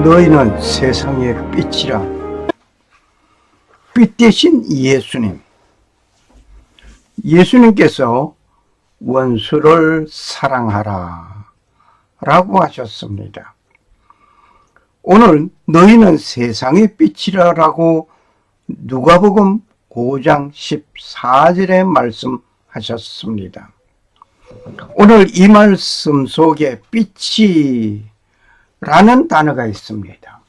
너희는 세상의 빛이라. 빛 대신 예수님. 예수님께서 원수를 사랑하라 라고 하셨습니다. 오늘 너희는 세상의 빛이라 라고 누가복음 5장 14절에 말씀하셨습니다. 오늘 이 말씀 속에 빛이 라는 단어가 있습니다.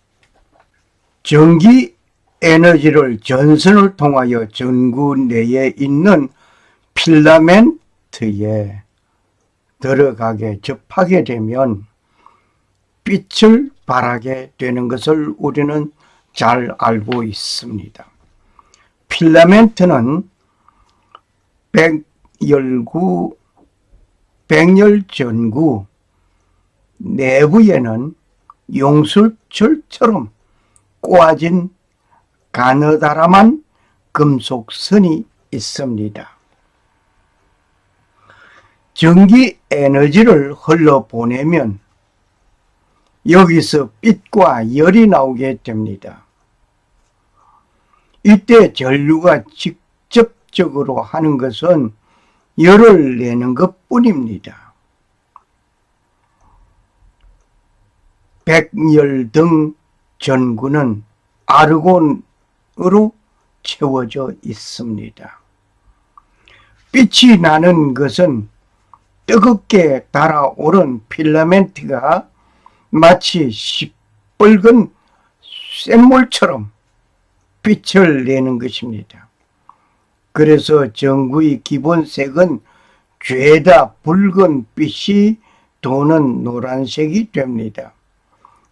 전기 에너지를 전선을 통하여 전구 내에 있는 필라멘트에 들어가게 접하게 되면 빛을 발하게 되는 것을 우리는 잘 알고 있습니다. 필라멘트는 백열전구 내부에는 용술철처럼 꼬아진 가느다란 금속선이 있습니다. 전기 에너지를 흘러보내면 여기서 빛과 열이 나오게 됩니다. 이때 전류가 직접적으로 하는 것은 열을 내는 것뿐입니다. 백열등 전구는 아르곤으로 채워져 있습니다. 빛이 나는 것은 뜨겁게 달아오른 필라멘트가 마치 시뻘건 샘물처럼 빛을 내는 것입니다. 그래서 전구의 기본색은 죄다 붉은 빛이 도는 노란색이 됩니다.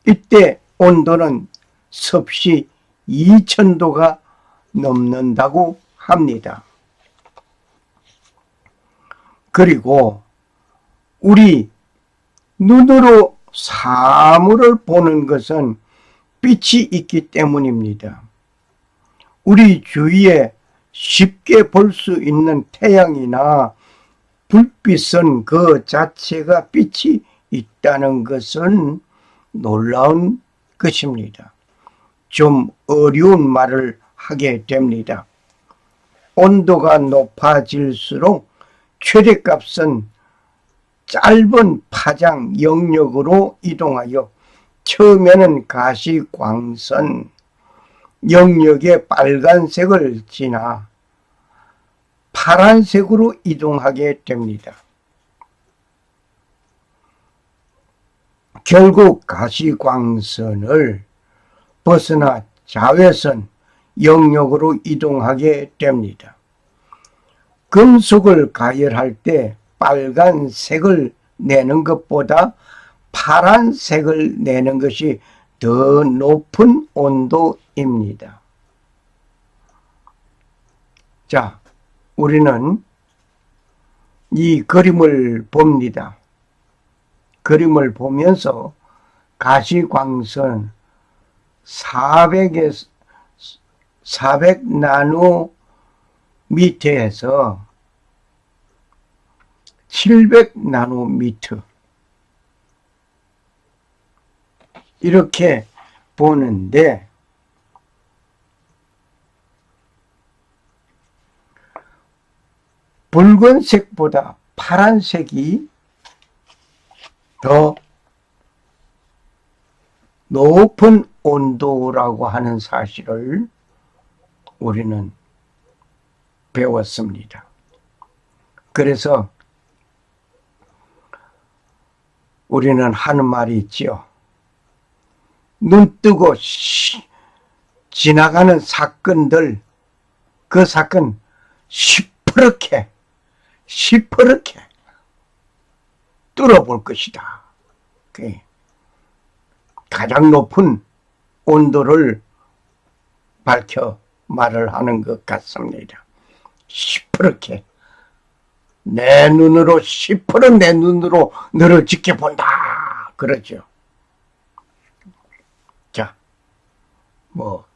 이때 온도는 섭씨 2000도가 넘는다고 합니다. 그리고 우리 눈으로 사물을 보는 것은 빛이 있기 때문입니다. 우리 주위에 쉽게 볼 수 있는 태양이나 불빛은 그 자체가 빛이 있다는 것은 놀라운 것입니다. 좀 어려운 말을 하게 됩니다. 온도가 높아질수록 최대값은 짧은 파장 영역으로 이동하여 처음에는 가시광선 영역의 빨간색을 지나 파란색으로 이동하게 됩니다. 결국 가시광선을 벗어나 자외선 영역으로 이동하게 됩니다. 금속을 가열할 때 빨간색을 내는 것보다 파란색을 내는 것이 더 높은 온도입니다. 자, 우리는 이 그림을 봅니다. 그림을 보면서 가시광선 400 나노미터에서 700 나노미터 이렇게 보는데 붉은색보다 파란색이 더 높은 온도라고 하는 사실을 우리는 배웠습니다. 그래서 우리는 하는 말이 있지요. 눈 뜨고 지나가는 사건들, 그 사건 시퍼렇게 뚫어볼 것이다. 가장 높은 온도를 밝혀 말을 하는 것 같습니다. 시퍼렇게 내 눈으로 시퍼런 내 눈으로 너를 지켜본다 그러죠. 자,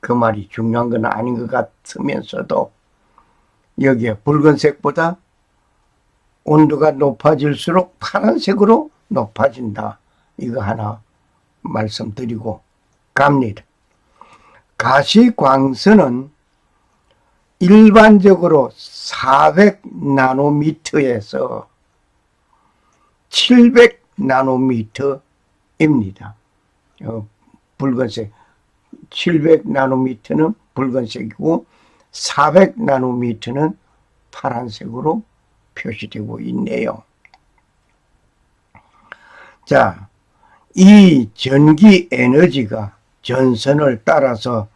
그 말이 중요한 건 아닌 것 같으면서도 여기에 붉은색보다 온도가 높아질수록 파란색으로 높아진다. 이거 하나 말씀드리고 갑니다. 가시광선은 일반적으로 400나노미터에서 700나노미터입니다. 붉은색 700나노미터는 붉은색이고 400나노미터는 파란색으로 표시되고 있네요. 자, 이 전기 에너지가 전선을 따라서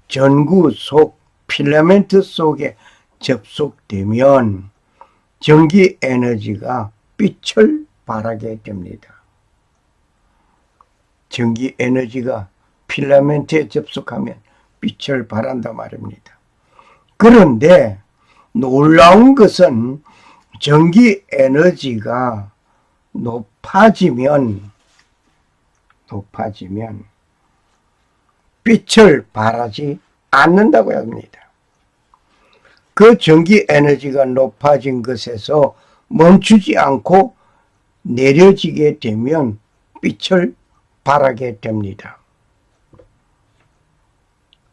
전구 속 필라멘트 속에 접속되면 전기 에너지가 빛을 발하게 됩니다. 전기 에너지가 필라멘트에 접속하면 빛을 발한다 말입니다. 그런데 놀라운 것은 전기 에너지가 높아지면 빛을 발하지 않는다고 합니다. 그 전기 에너지가 높아진 것에서 멈추지 않고 내려지게 되면 빛을 발하게 됩니다.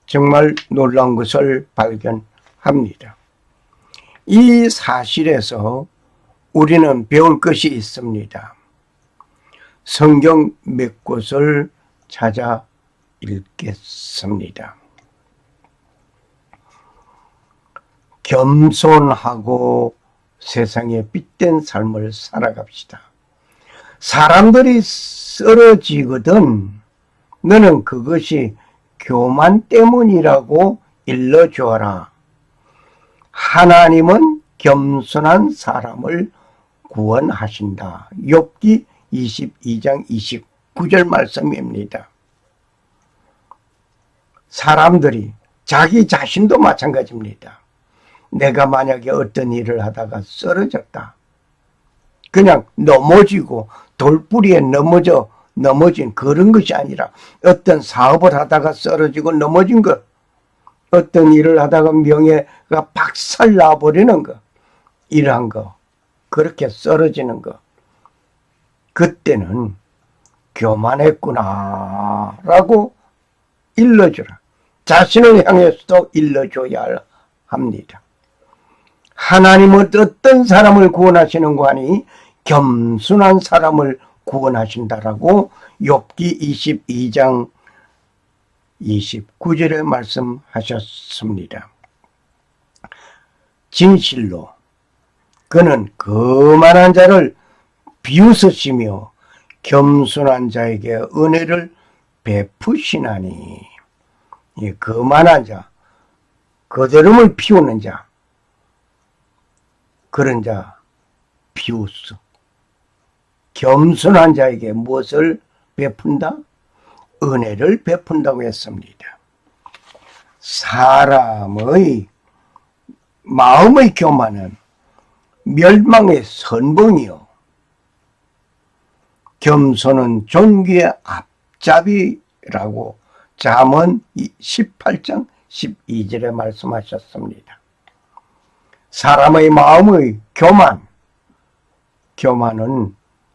정말 놀라운 것을 발견합니다. 이 사실에서 우리는 배울 것이 있습니다. 성경 몇 곳을 찾아 읽겠습니다. 겸손하고 세상에 빛된 삶을 살아갑시다. 사람들이 쓰러지거든 너는 그것이 교만 때문이라고 일러주어라. 하나님은 겸손한 사람을 구원하신다. 욥기 22장 29절 말씀입니다. 사람들이 자기 자신도 마찬가지입니다. 내가 만약에 어떤 일을 하다가 쓰러졌다. 그냥 넘어지고 돌뿌리에 넘어진 그런 것이 아니라 어떤 사업을 하다가 쓰러지고 넘어진 것, 어떤 일을 하다가 명예가 박살 나버리는 것, 이러한 거, 그렇게 쓰러지는 것, 그때는 교만했구나 라고 일러주라. 자신을 향해서도 일러줘야 합니다. 하나님은 어떤 사람을 구원하시는 거 아니 겸손한 사람을 구원하신다라고 욥기 22장 29절에 말씀하셨습니다. 진실로 그는 거만한 자를 비웃으시며 겸손한 자에게 은혜를 베푸시나니. 이 거만한 자, 거드름을 피우는 자, 그런 자 비웃어. 겸손한 자에게 무엇을 베푼다? 은혜를 베푼다고 했습니다. 사람의 마음의 교만은 멸망의 선봉이요, 겸손은 존귀의 앞잡이라고 잠언 18장 12절에 말씀하셨습니다. 사람의 마음의 교만은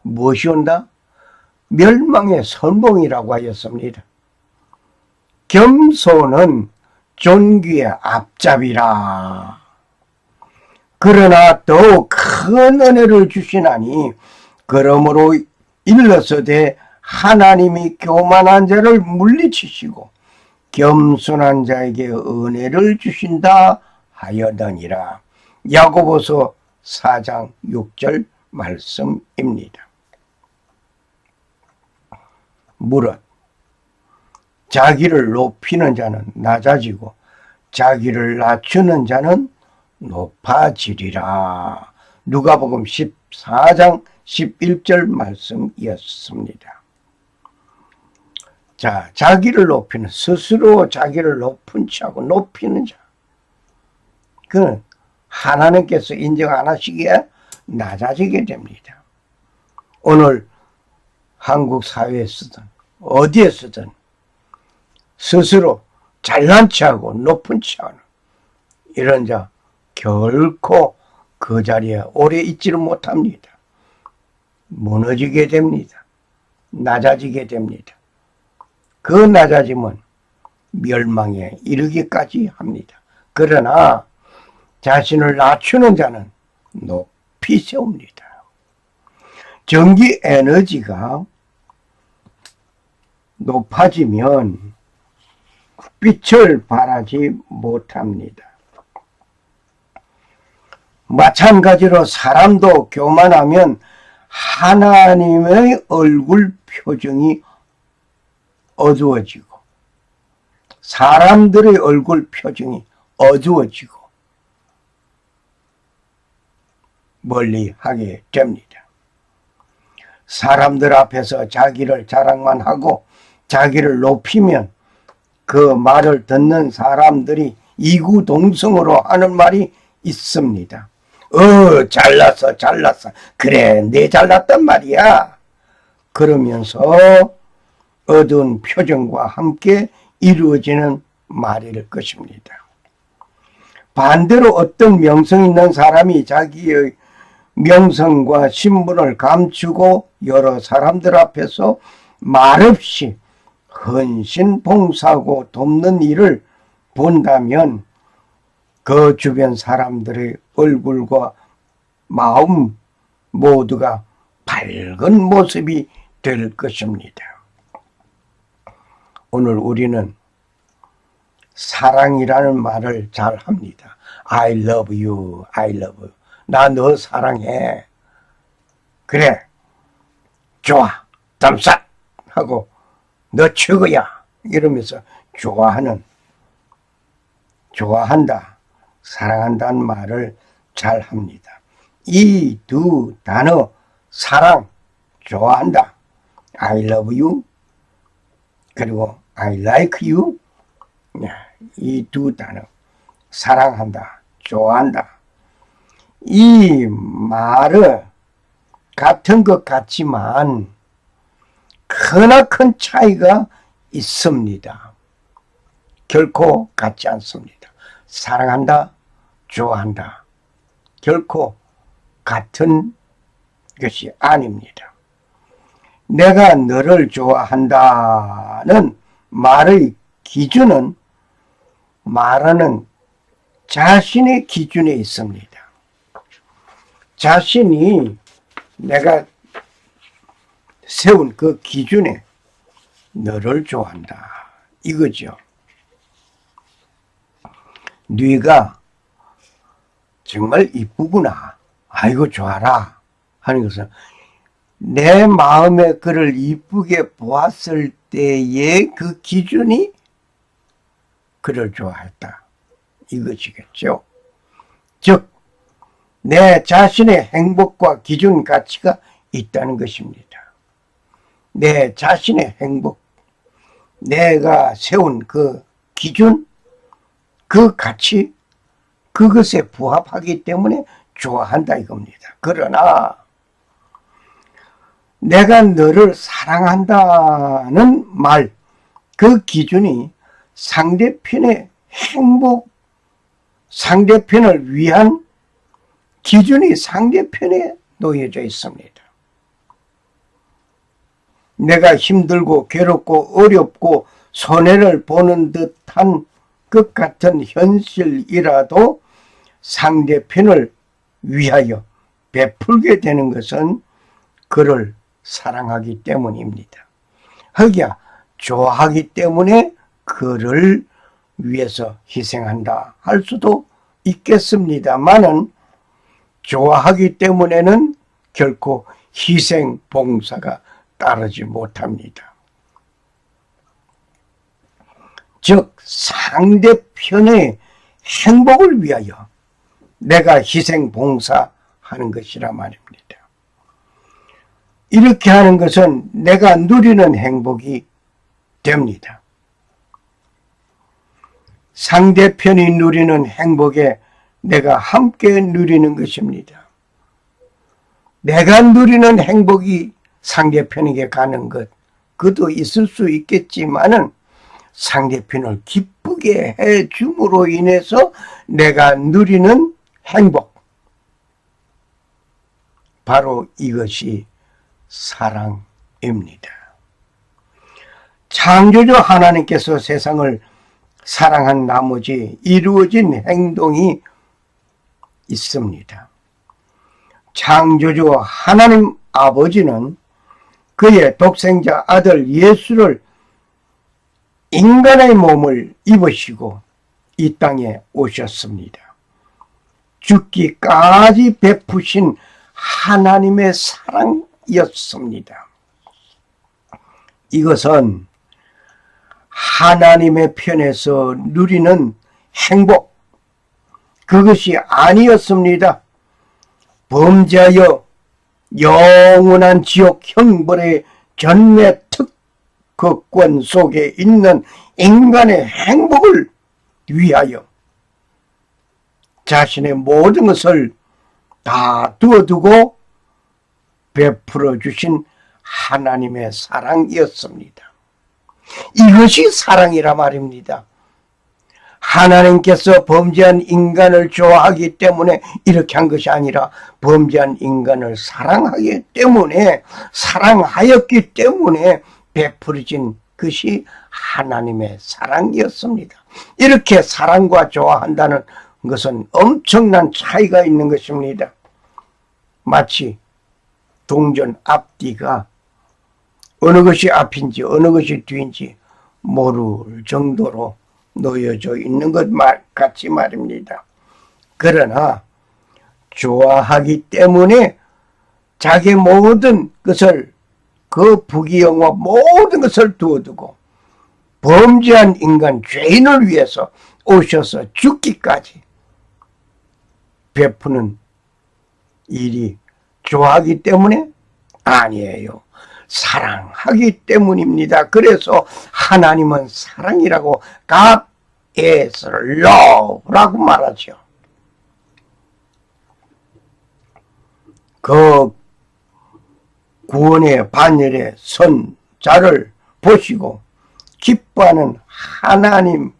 무엇이 온다? 멸망의 선봉이라고 하였습니다. 겸손은 존귀의 앞잡이라. 그러나 더욱 큰 은혜를 주시나니 그러므로 일러서되 하나님이 교만한 자를 물리치시고 겸손한 자에게 은혜를 주신다 하여더니라. 야고보서 4장 6절 말씀입니다. 무릇 자기를 높이는 자는 낮아지고 자기를 낮추는 자는 높아지리라. 누가복음 14장 11절 말씀이었습니다. 자, 자기를 높이는, 스스로 자기를 높은 자고 높이는 자, 그는 하나님께서 인정 안 하시기에 낮아지게 됩니다. 오늘 한국 사회에서든 어디에서든 스스로 잘난 체하고 높은 체하는 이런 자 결코 그 자리에 오래 있지를 못합니다. 무너지게 됩니다. 낮아지게 됩니다. 그 낮아짐은 멸망에 이르기까지 합니다. 그러나 자신을 낮추는 자는 높이 세웁니다. 전기 에너지가 높아지면 빛을 발하지 못합니다. 마찬가지로 사람도 교만하면 하나님의 얼굴 표정이 어두워지고 사람들의 얼굴 표정이 어두워지고 멀리하게 됩니다. 사람들 앞에서 자기를 자랑만 하고 자기를 높이면 그 말을 듣는 사람들이 이구동성으로 하는 말이 있습니다. 잘났어 잘났어, 그래 내 잘났단 말이야. 그러면서 어두운 표정과 함께 이루어지는 말일 것입니다. 반대로 어떤 명성 있는 사람이 자기의 명성과 신분을 감추고 여러 사람들 앞에서 말없이 헌신 봉사하고 돕는 일을 본다면 그 주변 사람들의 얼굴과 마음 모두가 밝은 모습이 될 것입니다. 오늘 우리는 사랑이라는 말을 잘 합니다. I love you, I love you. 나 너 사랑해. 그래, 좋아, damn 하고 너 최고야 이러면서 좋아한다, 사랑한다는 말을 잘 합니다. 이 두 단어, 사랑, 좋아한다, I love you, 그리고 I like you, 이 두 단어, 사랑한다, 좋아한다, 이 말은 같은 것 같지만 크나큰 차이가 있습니다. 결코 같지 않습니다. 사랑한다, 좋아한다, 결코 같은 것이 아닙니다. 내가 너를 좋아한다는 말의 기준은 말하는 자신의 기준에 있습니다. 자신이 내가 세운 그 기준에 너를 좋아한다 이거죠. 네가 정말 이쁘구나, 아이고 좋아라 하는 것은 내 마음에 그를 이쁘게 보았을 때의 그 기준이 그를 좋아했다 이것이겠죠. 즉 내 자신의 행복과 기준 가치가 있다는 것입니다. 내 자신의 행복, 내가 세운 그 기준, 그 가치, 그것에 부합하기 때문에 좋아한다 이겁니다. 그러나 내가 너를 사랑한다는 말, 그 기준이 상대편의 행복, 상대편을 위한 기준이 상대편에 놓여져 있습니다. 내가 힘들고 괴롭고 어렵고 손해를 보는 듯한 것 같은 현실이라도 상대편을 위하여 베풀게 되는 것은 그를 사랑하기 때문입니다. 허기야 좋아하기 때문에 그를 위해서 희생한다 할 수도 있겠습니다만은 좋아하기 때문에는 결코 희생 봉사가 따르지 못합니다. 즉 상대편의 행복을 위하여 내가 희생 봉사하는 것이라 말입니다. 이렇게 하는 것은 내가 누리는 행복이 됩니다. 상대편이 누리는 행복에 내가 함께 누리는 것입니다. 내가 누리는 행복이 상대편에게 가는 것, 그것도 있을 수 있겠지만은 상대편을 기쁘게 해줌으로 인해서 내가 누리는 행복, 바로 이것이 사랑입니다. 창조주 하나님께서 세상을 사랑한 나머지 이루어진 행동이 있습니다. 창조주 하나님 아버지는 그의 독생자 아들 예수를 인간의 몸을 입으시고 이 땅에 오셨습니다. 죽기까지 베푸신 하나님의 사랑이었습니다. 이것은 하나님의 편에서 누리는 행복, 그것이 아니었습니다. 범죄하여 영원한 지옥 형벌의 전매 특허권 속에 있는 인간의 행복을 위하여 자신의 모든 것을 다 두어두고 베풀어 주신 하나님의 사랑이었습니다. 이것이 사랑이라 말입니다. 하나님께서 범죄한 인간을 좋아하기 때문에 이렇게 한 것이 아니라 범죄한 인간을 사랑하기 때문에, 사랑하였기 때문에 베풀어진 것이 하나님의 사랑이었습니다. 이렇게 사랑과 좋아한다는 것은 엄청난 차이가 있는 것입니다. 마치 동전 앞뒤가 어느 것이 앞인지 어느 것이 뒤인지 모를 정도로 놓여져 있는 것 같이 말입니다. 그러나 좋아하기 때문에 자기 모든 것을, 그 부귀영화 모든 것을 두어두고 범죄한 인간 죄인을 위해서 오셔서 죽기까지 베푸는 일이 좋아하기 때문에 아니에요. 사랑하기 때문입니다. 그래서 하나님은 사랑이라고 God is love라고 말하죠. 그 구원의 반열에 선 자를 보시고 기뻐하는 하나님의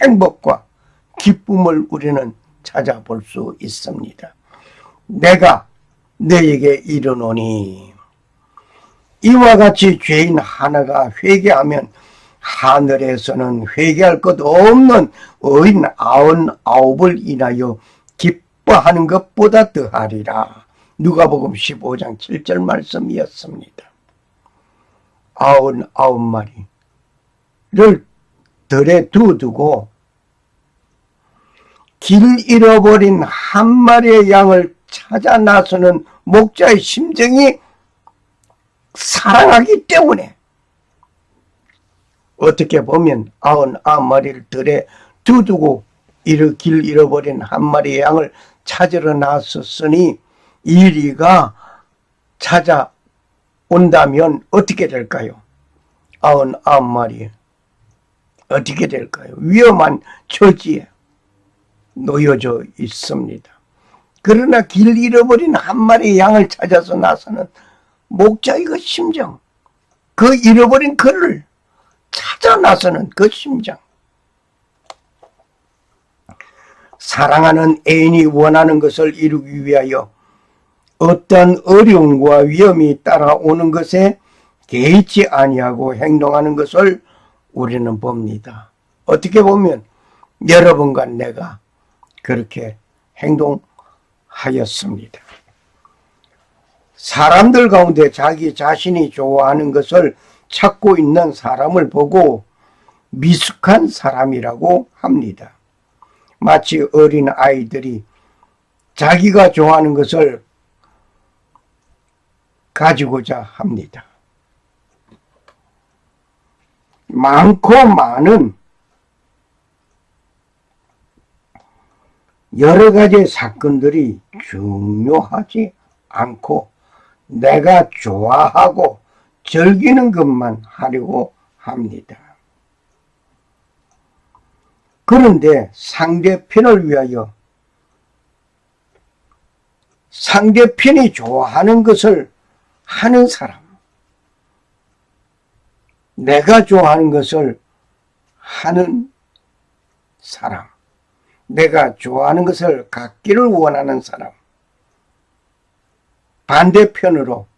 행복과 기쁨을 우리는 찾아볼 수 있습니다. 내가 너에게 이르노니 이와 같이 죄인 하나가 회개하면 하늘에서는 회개할 것 없는 어린 99을 인하여 기뻐하는 것보다 더하리라. 누가복음 15장 7절 말씀이었습니다. 99마리를 들에 두두고 길 잃어버린 한 마리의 양을 찾아 나서는 목자의 심정이 사랑하기 때문에, 어떻게 보면 99마리를 들에 두두고 길 잃어버린 한 마리의 양을 찾으러 나섰으니 이리가 찾아온다면 어떻게 될까요? 99마리 어떻게 될까요? 위험한 처지에 놓여져 있습니다. 그러나 길 잃어버린 한 마리의 양을 찾아서 나서는 목자의 그 심정, 그 잃어버린 그를 찾아 나서는 그 심정, 사랑하는 애인이 원하는 것을 이루기 위하여 어떤 어려움과 위험이 따라오는 것에 개의치 아니하고 행동하는 것을 우리는 봅니다. 어떻게 보면 여러분과 내가 그렇게 행동하였습니다. 사람들 가운데 자기 자신이 좋아하는 것을 찾고 있는 사람을 보고 미숙한 사람이라고 합니다. 마치 어린 아이들이 자기가 좋아하는 것을 가지고자 합니다. 많고 많은 여러 가지 사건들이 중요하지 않고 내가 좋아하고 즐기는 것만 하려고 합니다. 그런데 상대편을 위하여 상대편이 좋아하는 것을 하는 사람, 내가 좋아하는 것을 하는 사람, 내가 좋아하는 것을 갖기를 원하는 사람, 반대편으로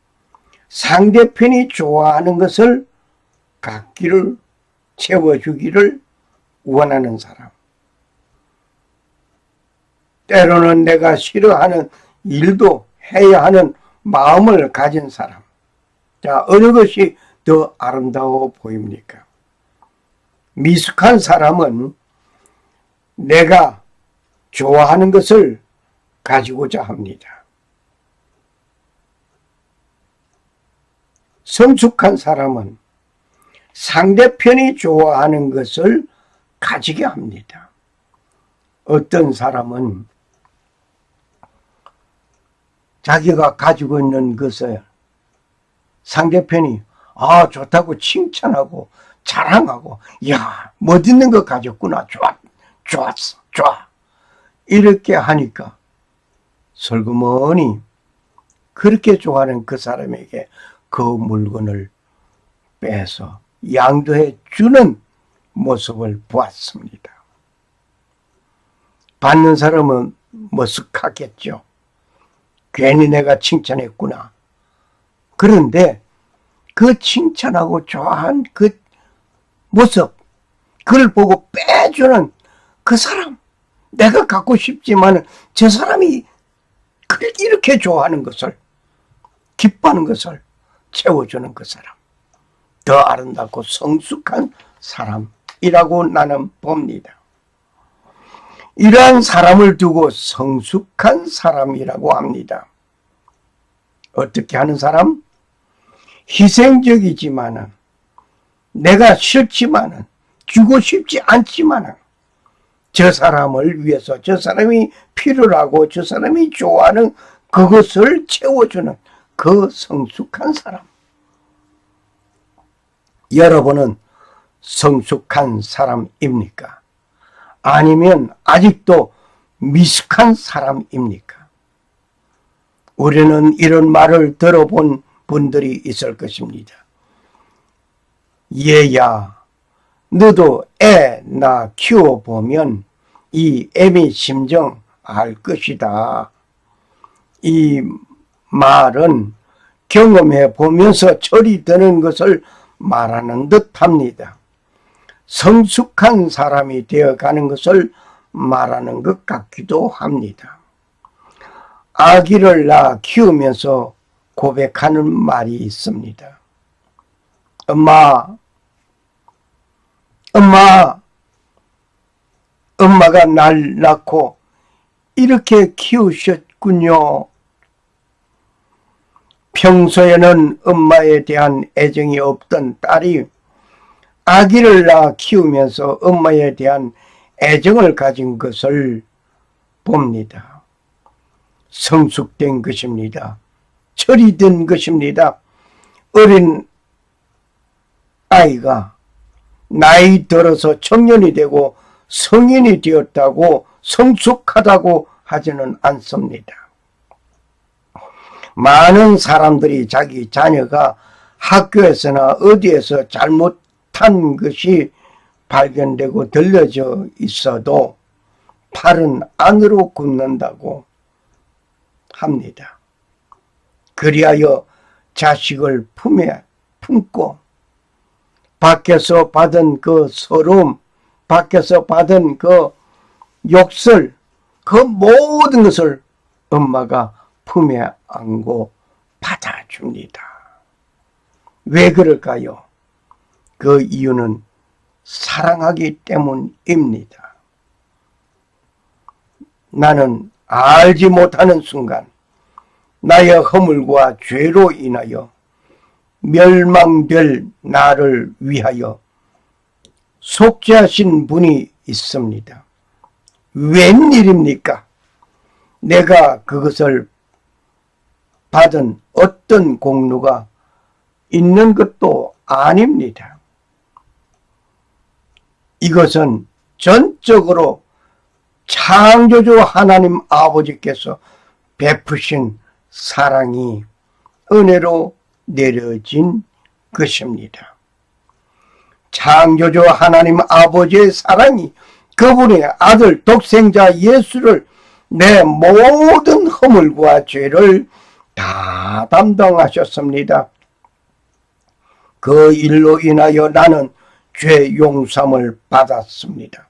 상대편이 좋아하는 것을 갖기를 채워주기를 원하는 사람. 때로는 내가 싫어하는 일도 해야 하는 마음을 가진 사람. 자, 어느 것이 더 아름다워 보입니까? 미숙한 사람은 내가 좋아하는 것을 가지고자 합니다. 성숙한 사람은 상대편이 좋아하는 것을 가지게 합니다. 어떤 사람은 자기가 가지고 있는 것을 상대편이 좋다고 칭찬하고 자랑하고, 야, 멋있는 거 가졌구나. 좋았어. 이렇게 하니까 설그머니 그렇게 좋아하는 그 사람에게 그 물건을 빼서 양도해 주는 모습을 보았습니다. 받는 사람은 머쓱하겠죠. 괜히 내가 칭찬했구나. 그런데 그 칭찬하고 좋아한 그 모습, 그걸 보고 빼주는 그 사람, 내가 갖고 싶지만 저 사람이 이렇게 좋아하는 것을, 기뻐하는 것을 채워주는 그 사람, 더 아름답고 성숙한 사람이라고 나는 봅니다. 이러한 사람을 두고 성숙한 사람이라고 합니다. 어떻게 하는 사람? 희생적이지만은, 내가 싫지만은, 주고 싶지 않지만은, 저 사람을 위해서, 저 사람이 필요하고 저 사람이 좋아하는 그것을 채워주는 그 성숙한 사람. 여러분은 성숙한 사람입니까? 아니면 아직도 미숙한 사람입니까? 우리는 이런 말을 들어본 분들이 있을 것입니다. 얘야, 너도 애 나 키워보면 이 애미 심정 알 것이다. 이 말은 경험해 보면서 철이 드는 것을 말하는 듯 합니다. 성숙한 사람이 되어가는 것을 말하는 것 같기도 합니다. 아기를 낳아 키우면서 고백하는 말이 있습니다. 엄마가 날 낳고 이렇게 키우셨군요. 평소에는 엄마에 대한 애정이 없던 딸이 아기를 낳아 키우면서 엄마에 대한 애정을 가진 것을 봅니다. 성숙된 것입니다. 철이 든 것입니다. 어린 아이가 나이 들어서 청년이 되고 성인이 되었다고 성숙하다고 하지는 않습니다. 많은 사람들이 자기 자녀가 학교에서나 어디에서 잘못한 것이 발견되고 들려져 있어도 팔은 안으로 굽는다고 합니다. 그리하여 자식을 품에 품고 밖에서 받은 그 서러움, 밖에서 받은 그 욕설, 그 모든 것을 엄마가 품에 안고 받아줍니다. 왜 그럴까요? 그 이유는 사랑하기 때문입니다. 나는 알지 못하는 순간 나의 허물과 죄로 인하여 멸망될 나를 위하여 속죄하신 분이 있습니다. 웬일입니까? 내가 그것을 받은 어떤 공로가 있는 것도 아닙니다. 이것은 전적으로 창조주 하나님 아버지께서 베푸신 사랑이 은혜로 내려진 것입니다. 창조주 하나님 아버지의 사랑이 그분의 아들 독생자 예수를 내 모든 허물과 죄를 다 담당하셨습니다. 그 일로 인하여 나는 죄 용서함을 받았습니다.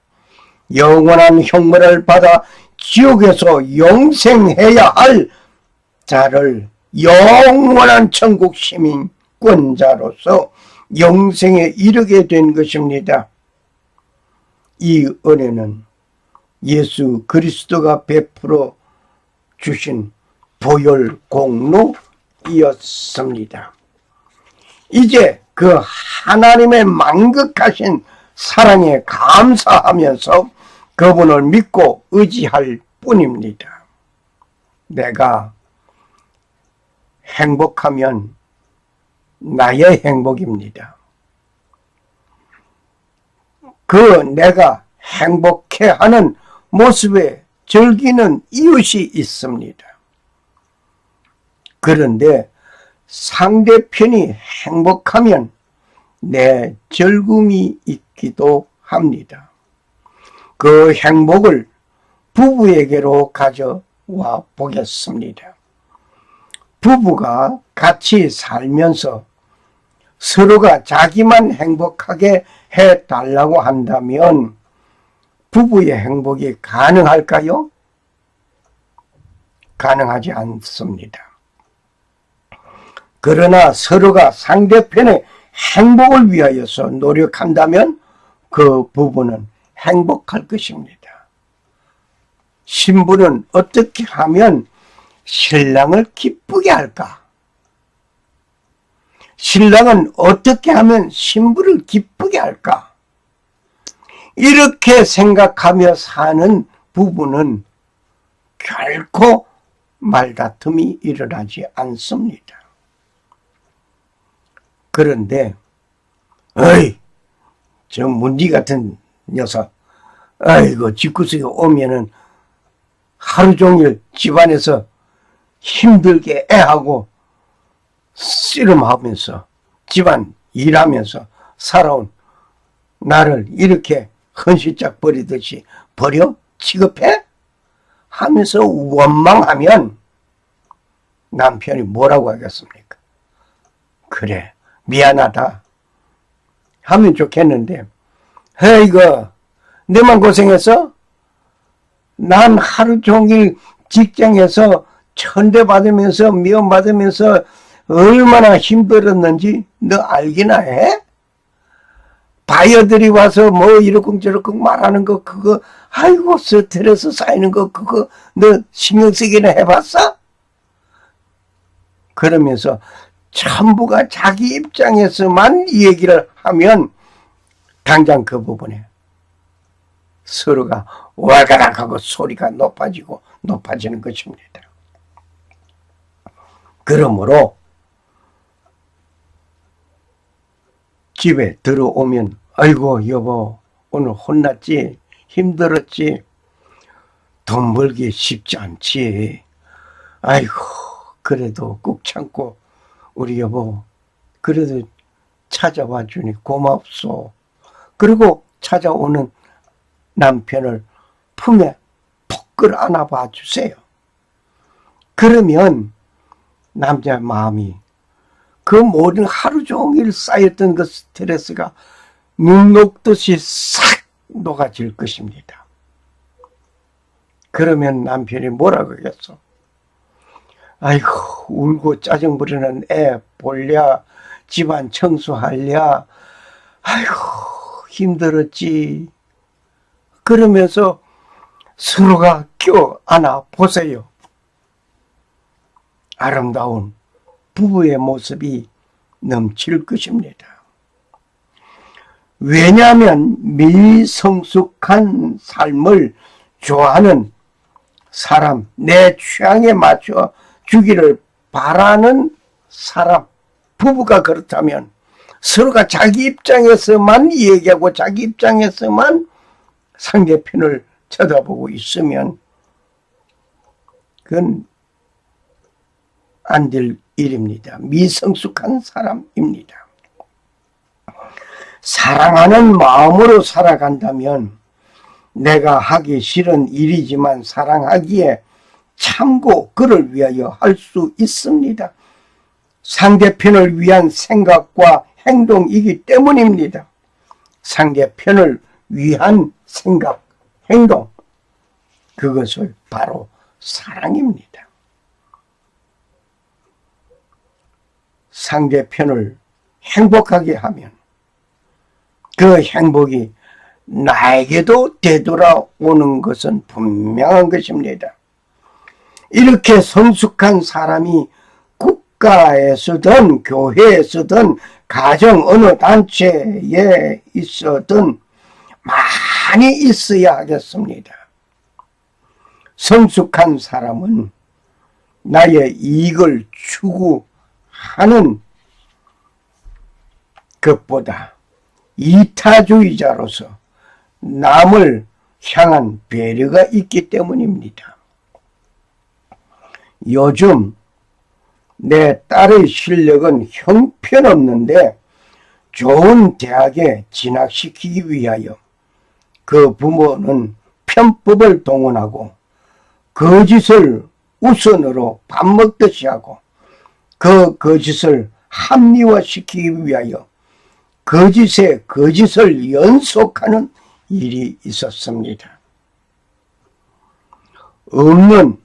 영원한 형벌을 받아 지옥에서 영생해야 할 자를 영원한 천국 시민권자로서 영생에 이르게 된 것입니다. 이 은혜는 예수 그리스도가 베풀어 주신 보혈 공로이었습니다. 이제 그 하나님의 만극하신 사랑에 감사하면서 그분을 믿고 의지할 뿐입니다. 내가 행복하면 나의 행복입니다. 그 내가 행복해하는 모습에 즐기는 이웃이 있습니다. 그런데 상대편이 행복하면 내 즐거움이 있기도 합니다. 그 행복을 부부에게로 가져와 보겠습니다. 부부가 같이 살면서 서로가 자기만 행복하게 해달라고 한다면 부부의 행복이 가능할까요? 가능하지 않습니다. 그러나 서로가 상대편의 행복을 위하여서 노력한다면 그 부부는 행복할 것입니다. 신부는 어떻게 하면 신랑을 기쁘게 할까? 신랑은 어떻게 하면 신부를 기쁘게 할까? 이렇게 생각하며 사는 부부는 결코 말다툼이 일어나지 않습니다. 그런데 어이 저 문디 같은 녀석 아이고 집구석에 오면은 하루 종일 집안에서 힘들게 애하고 씨름하면서 집안 일하면서 살아온 나를 이렇게 헌시짝 버리듯이 버려? 취급해? 하면서 원망하면 남편이 뭐라고 하겠습니까? 그래 미안하다 하면 좋겠는데 에이구 너만 고생했어? 난 하루 종일 직장에서 천대받으면서 미움받으면서 얼마나 힘들었는지 너 알기나 해? 바이어들이 와서 뭐 이러쿵저러쿵 말하는 거 그거 아이고 스트레스 쌓이는 거 그거 너 신경 쓰기나 해봤어? 그러면서 전부가 자기 입장에서만 이 얘기를 하면 당장 그 부분에 서로가 와가락하고 소리가 높아지는 것입니다. 그러므로 집에 들어오면 아이고 여보 오늘 혼났지? 힘들었지? 돈 벌기 쉽지 않지? 아이고 그래도 꾹 참고 우리 여보 그래도 찾아와 주니 고맙소. 그리고 찾아오는 남편을 품에 푹 끌어안아 봐 주세요. 그러면 남자 마음이 그 모든 하루 종일 쌓였던 그 스트레스가 눈 녹듯이 싹 녹아질 것입니다. 그러면 남편이 뭐라고 하겠어? 아이고 울고 짜증 부리는 애 볼랴 집안 청소할랴 아이고 힘들었지. 그러면서 서로가 껴안아 보세요. 아름다운 부부의 모습이 넘칠 것입니다. 왜냐하면 미성숙한 삶을 좋아하는 사람, 내 취향에 맞춰 주기를 바라는 사람, 부부가 그렇다면 서로가 자기 입장에서만 얘기하고 자기 입장에서만 상대편을 쳐다보고 있으면 그건 안 될 일입니다. 미성숙한 사람입니다. 사랑하는 마음으로 살아간다면 내가 하기 싫은 일이지만 사랑하기에 참고 그를 위하여 할 수 있습니다. 상대편을 위한 생각과 행동이기 때문입니다. 상대편을 위한 생각, 행동, 그것을 바로 사랑입니다. 상대편을 행복하게 하면 그 행복이 나에게도 되돌아오는 것은 분명한 것입니다. 이렇게 성숙한 사람이 국가에서든 교회에서든 가정 어느 단체에 있어든 많이 있어야 하겠습니다. 성숙한 사람은 나의 이익을 추구하는 것보다 이타주의자로서 남을 향한 배려가 있기 때문입니다. 요즘 내 딸의 실력은 형편없는데 좋은 대학에 진학시키기 위하여 그 부모는 편법을 동원하고 거짓을 우선으로 밥 먹듯이 하고 그 거짓을 합리화시키기 위하여 거짓에 거짓을 연속하는 일이 있었습니다. 없는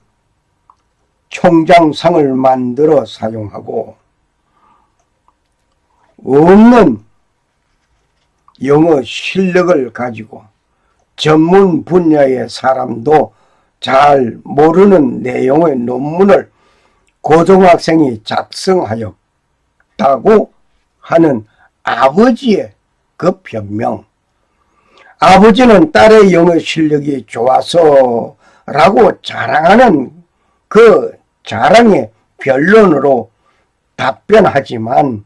총장상을 만들어 사용하고 없는 영어 실력을 가지고 전문 분야의 사람도 잘 모르는 내용의 논문을 고등학생이 작성하였다고 하는 아버지의 그 변명. 아버지는 딸의 영어 실력이 좋아서 라고 자랑하는 그 자랑의 변론으로 답변하지만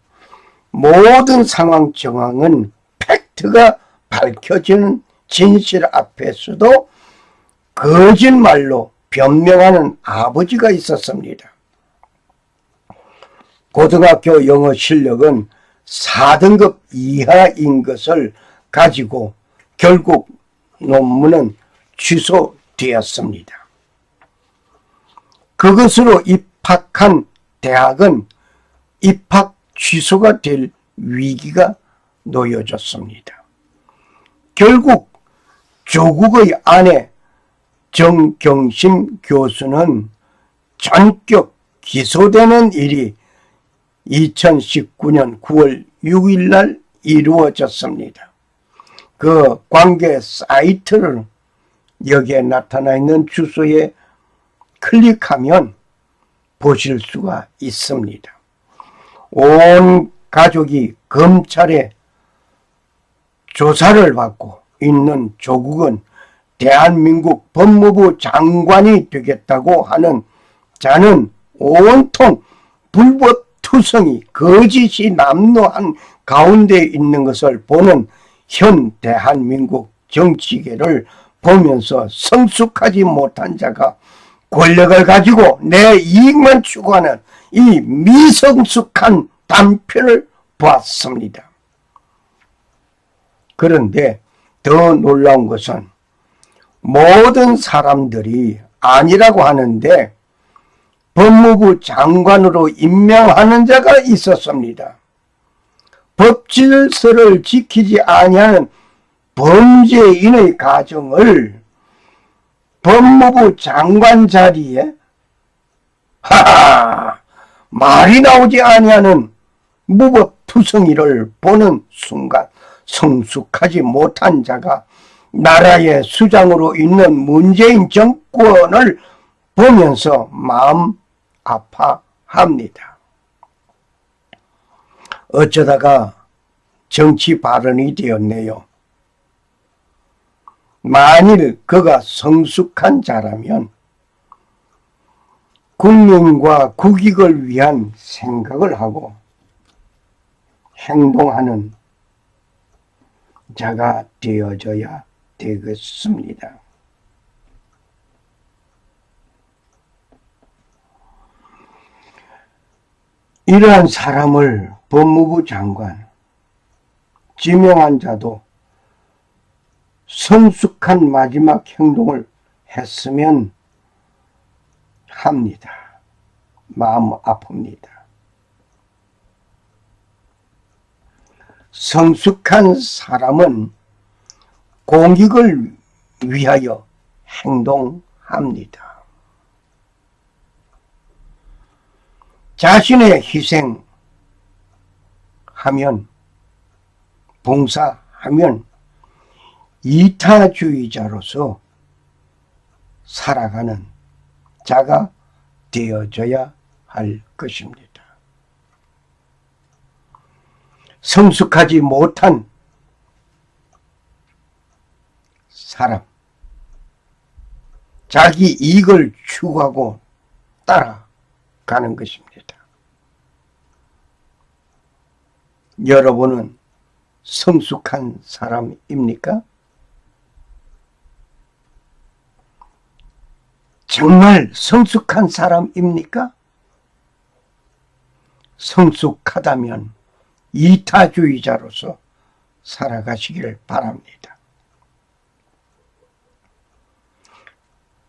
모든 상황 정황은 팩트가 밝혀지는 진실 앞에서도 거짓말로 변명하는 아버지가 있었습니다. 고등학교 영어 실력은 4등급 이하인 것을 가지고 결국 논문은 취소되었습니다. 그것으로 입학한 대학은 입학 취소가 될 위기가 놓여졌습니다. 결국 조국의 아내 정경심 교수는 전격 기소되는 일이 2019년 9월 6일 날 이루어졌습니다. 그 관계 사이트를 여기에 나타나 있는 주소에 클릭하면 보실 수가 있습니다. 온 가족이 검찰에 조사를 받고 있는 조국은 대한민국 법무부 장관이 되겠다고 하는 자는 온통 불법투성이 거짓이 남루한 가운데 있는 것을 보는 현 대한민국 정치계를 보면서 성숙하지 못한 자가 권력을 가지고 내 이익만 추구하는 이 미성숙한 단편을 보았습니다. 그런데 더 놀라운 것은 모든 사람들이 아니라고 하는데 법무부 장관으로 임명하는 자가 있었습니다. 법 질서를 지키지 아니하는 범죄인의 가정을 법무부 장관 자리에 말이 나오지 아니하는 무법투성이를 보는 순간 성숙하지 못한 자가 나라의 수장으로 있는 문재인 정권을 보면서 마음 아파합니다. 어쩌다가 정치 발언이 되었네요. 만일 그가 성숙한 자라면 국민과 국익을 위한 생각을 하고 행동하는 자가 되어져야 되겠습니다. 이러한 사람을 법무부 장관 지명한 자도 성숙한 마지막 행동을 했으면 합니다. 마음 아픕니다. 성숙한 사람은 공익을 위하여 행동합니다. 자신의 희생하면, 봉사하면 이타주의자로서 살아가는 자가 되어져야 할 것입니다. 성숙하지 못한 사람, 자기 이익을 추구하고 따라가는 것입니다. 여러분은 성숙한 사람입니까? 정말 성숙한 사람입니까? 성숙하다면 이타주의자로서 살아가시기를 바랍니다.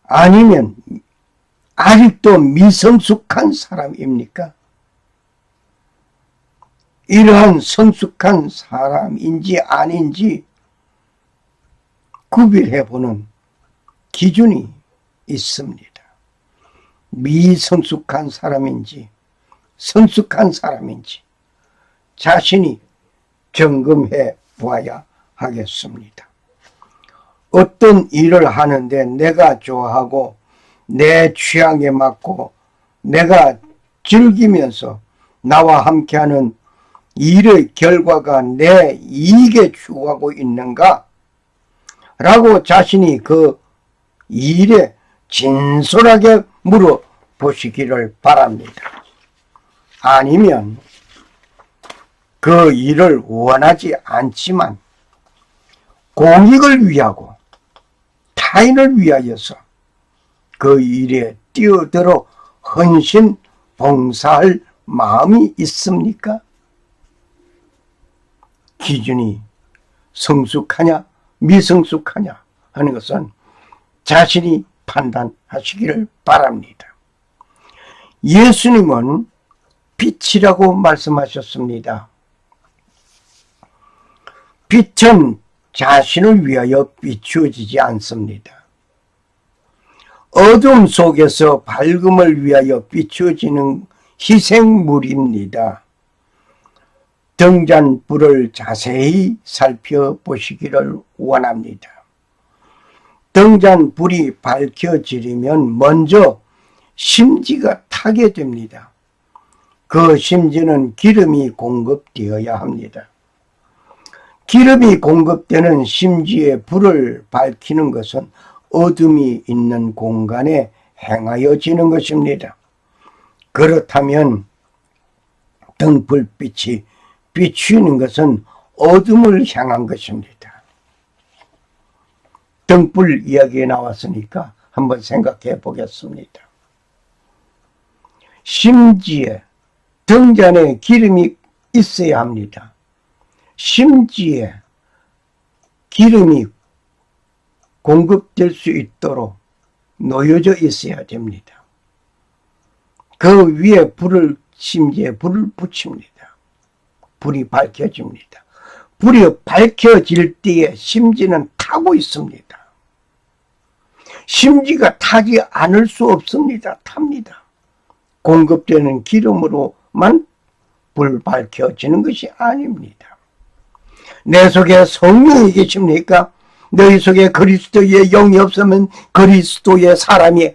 아니면 아직도 미성숙한 사람입니까? 이러한 성숙한 사람인지 아닌지 구별해보는 기준이 있습니다. 미성숙한 사람인지 성숙한 사람인지 자신이 점검해 보아야 하겠습니다. 어떤 일을 하는데 내가 좋아하고 내 취향에 맞고 내가 즐기면서 나와 함께하는 일의 결과가 내 이익에 추구하고 있는가? 라고 자신이 그 일에 진솔하게 물어보시기를 바랍니다. 아니면 그 일을 원하지 않지만 공익을 위하고 타인을 위하여서 그 일에 뛰어들어 헌신 봉사할 마음이 있습니까? 기준이 성숙하냐 미성숙하냐 하는 것은 자신이 판단하시기를 바랍니다. 예수님은 빛이라고 말씀하셨습니다. 빛은 자신을 위하여 비추어지지 않습니다. 어둠 속에서 밝음을 위하여 비추어지는 희생물입니다. 등잔불을 자세히 살펴보시기를 원합니다. 등잔불이 밝혀지려면 먼저 심지가 타게 됩니다. 그 심지는 기름이 공급되어야 합니다. 기름이 공급되는 심지에 불을 밝히는 것은 어둠이 있는 공간에 행하여지는 것입니다. 그렇다면 등불빛이 비추는 것은 어둠을 향한 것입니다. 등불 이야기에 나왔으니까 한번 생각해 보겠습니다. 심지에 등잔에 기름이 있어야 합니다. 심지에 기름이 공급될 수 있도록 놓여져 있어야 됩니다. 그 위에 심지에 불을 붙입니다. 불이 밝혀집니다. 불이 밝혀질 때에 심지는 타고 있습니다. 심지가 타지 않을 수 없습니다. 탑니다. 공급되는 기름으로만 불 밝혀지는 것이 아닙니다. 내 속에 성령이 계십니까? 너희 속에 그리스도의 영이 없으면 그리스도의 사람이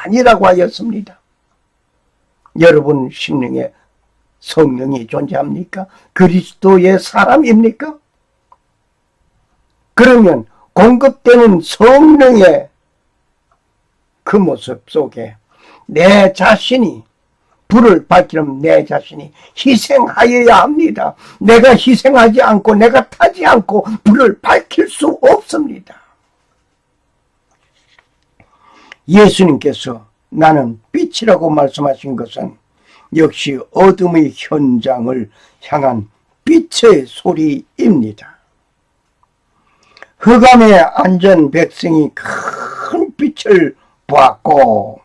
아니라고 하였습니다. 여러분 심령에 성령이 존재합니까? 그리스도의 사람입니까? 그러면 공급되는 성령의 그 모습 속에 내 자신이 불을 밝히려면 내 자신이 희생하여야 합니다. 내가 희생하지 않고 내가 타지 않고 불을 밝힐 수 없습니다. 예수님께서 나는 빛이라고 말씀하신 것은 역시 어둠의 현장을 향한 빛의 소리입니다. 흑암에 앉은 백성이 큰 빛을 보았고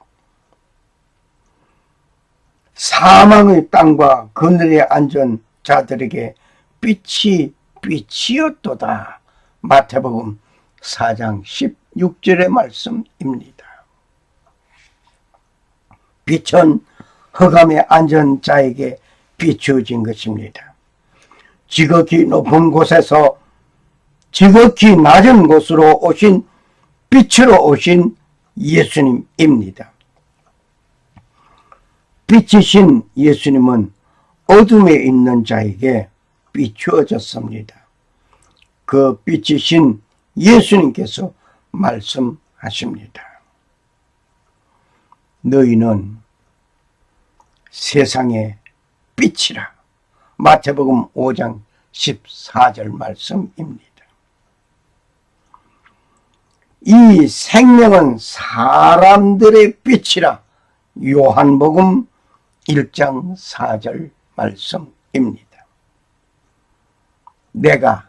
사망의 땅과 그늘에 앉은 자들에게 빛이 빛이었도다. 마태복음 4장 16절의 말씀입니다. 빛은 흑암에 앉은 자에게 비추어진 것입니다. 지극히 높은 곳에서 지극히 낮은 곳으로 오신 빛으로 오신 예수님입니다. 빛이신 예수님은 어둠에 있는 자에게 비추어졌습니다. 그 빛이신 예수님께서 말씀하십니다. 너희는 세상의 빛이라. 마태복음 5장 14절 말씀입니다. 이 생명은 사람들의 빛이라. 요한복음 1장 4절 말씀입니다. 내가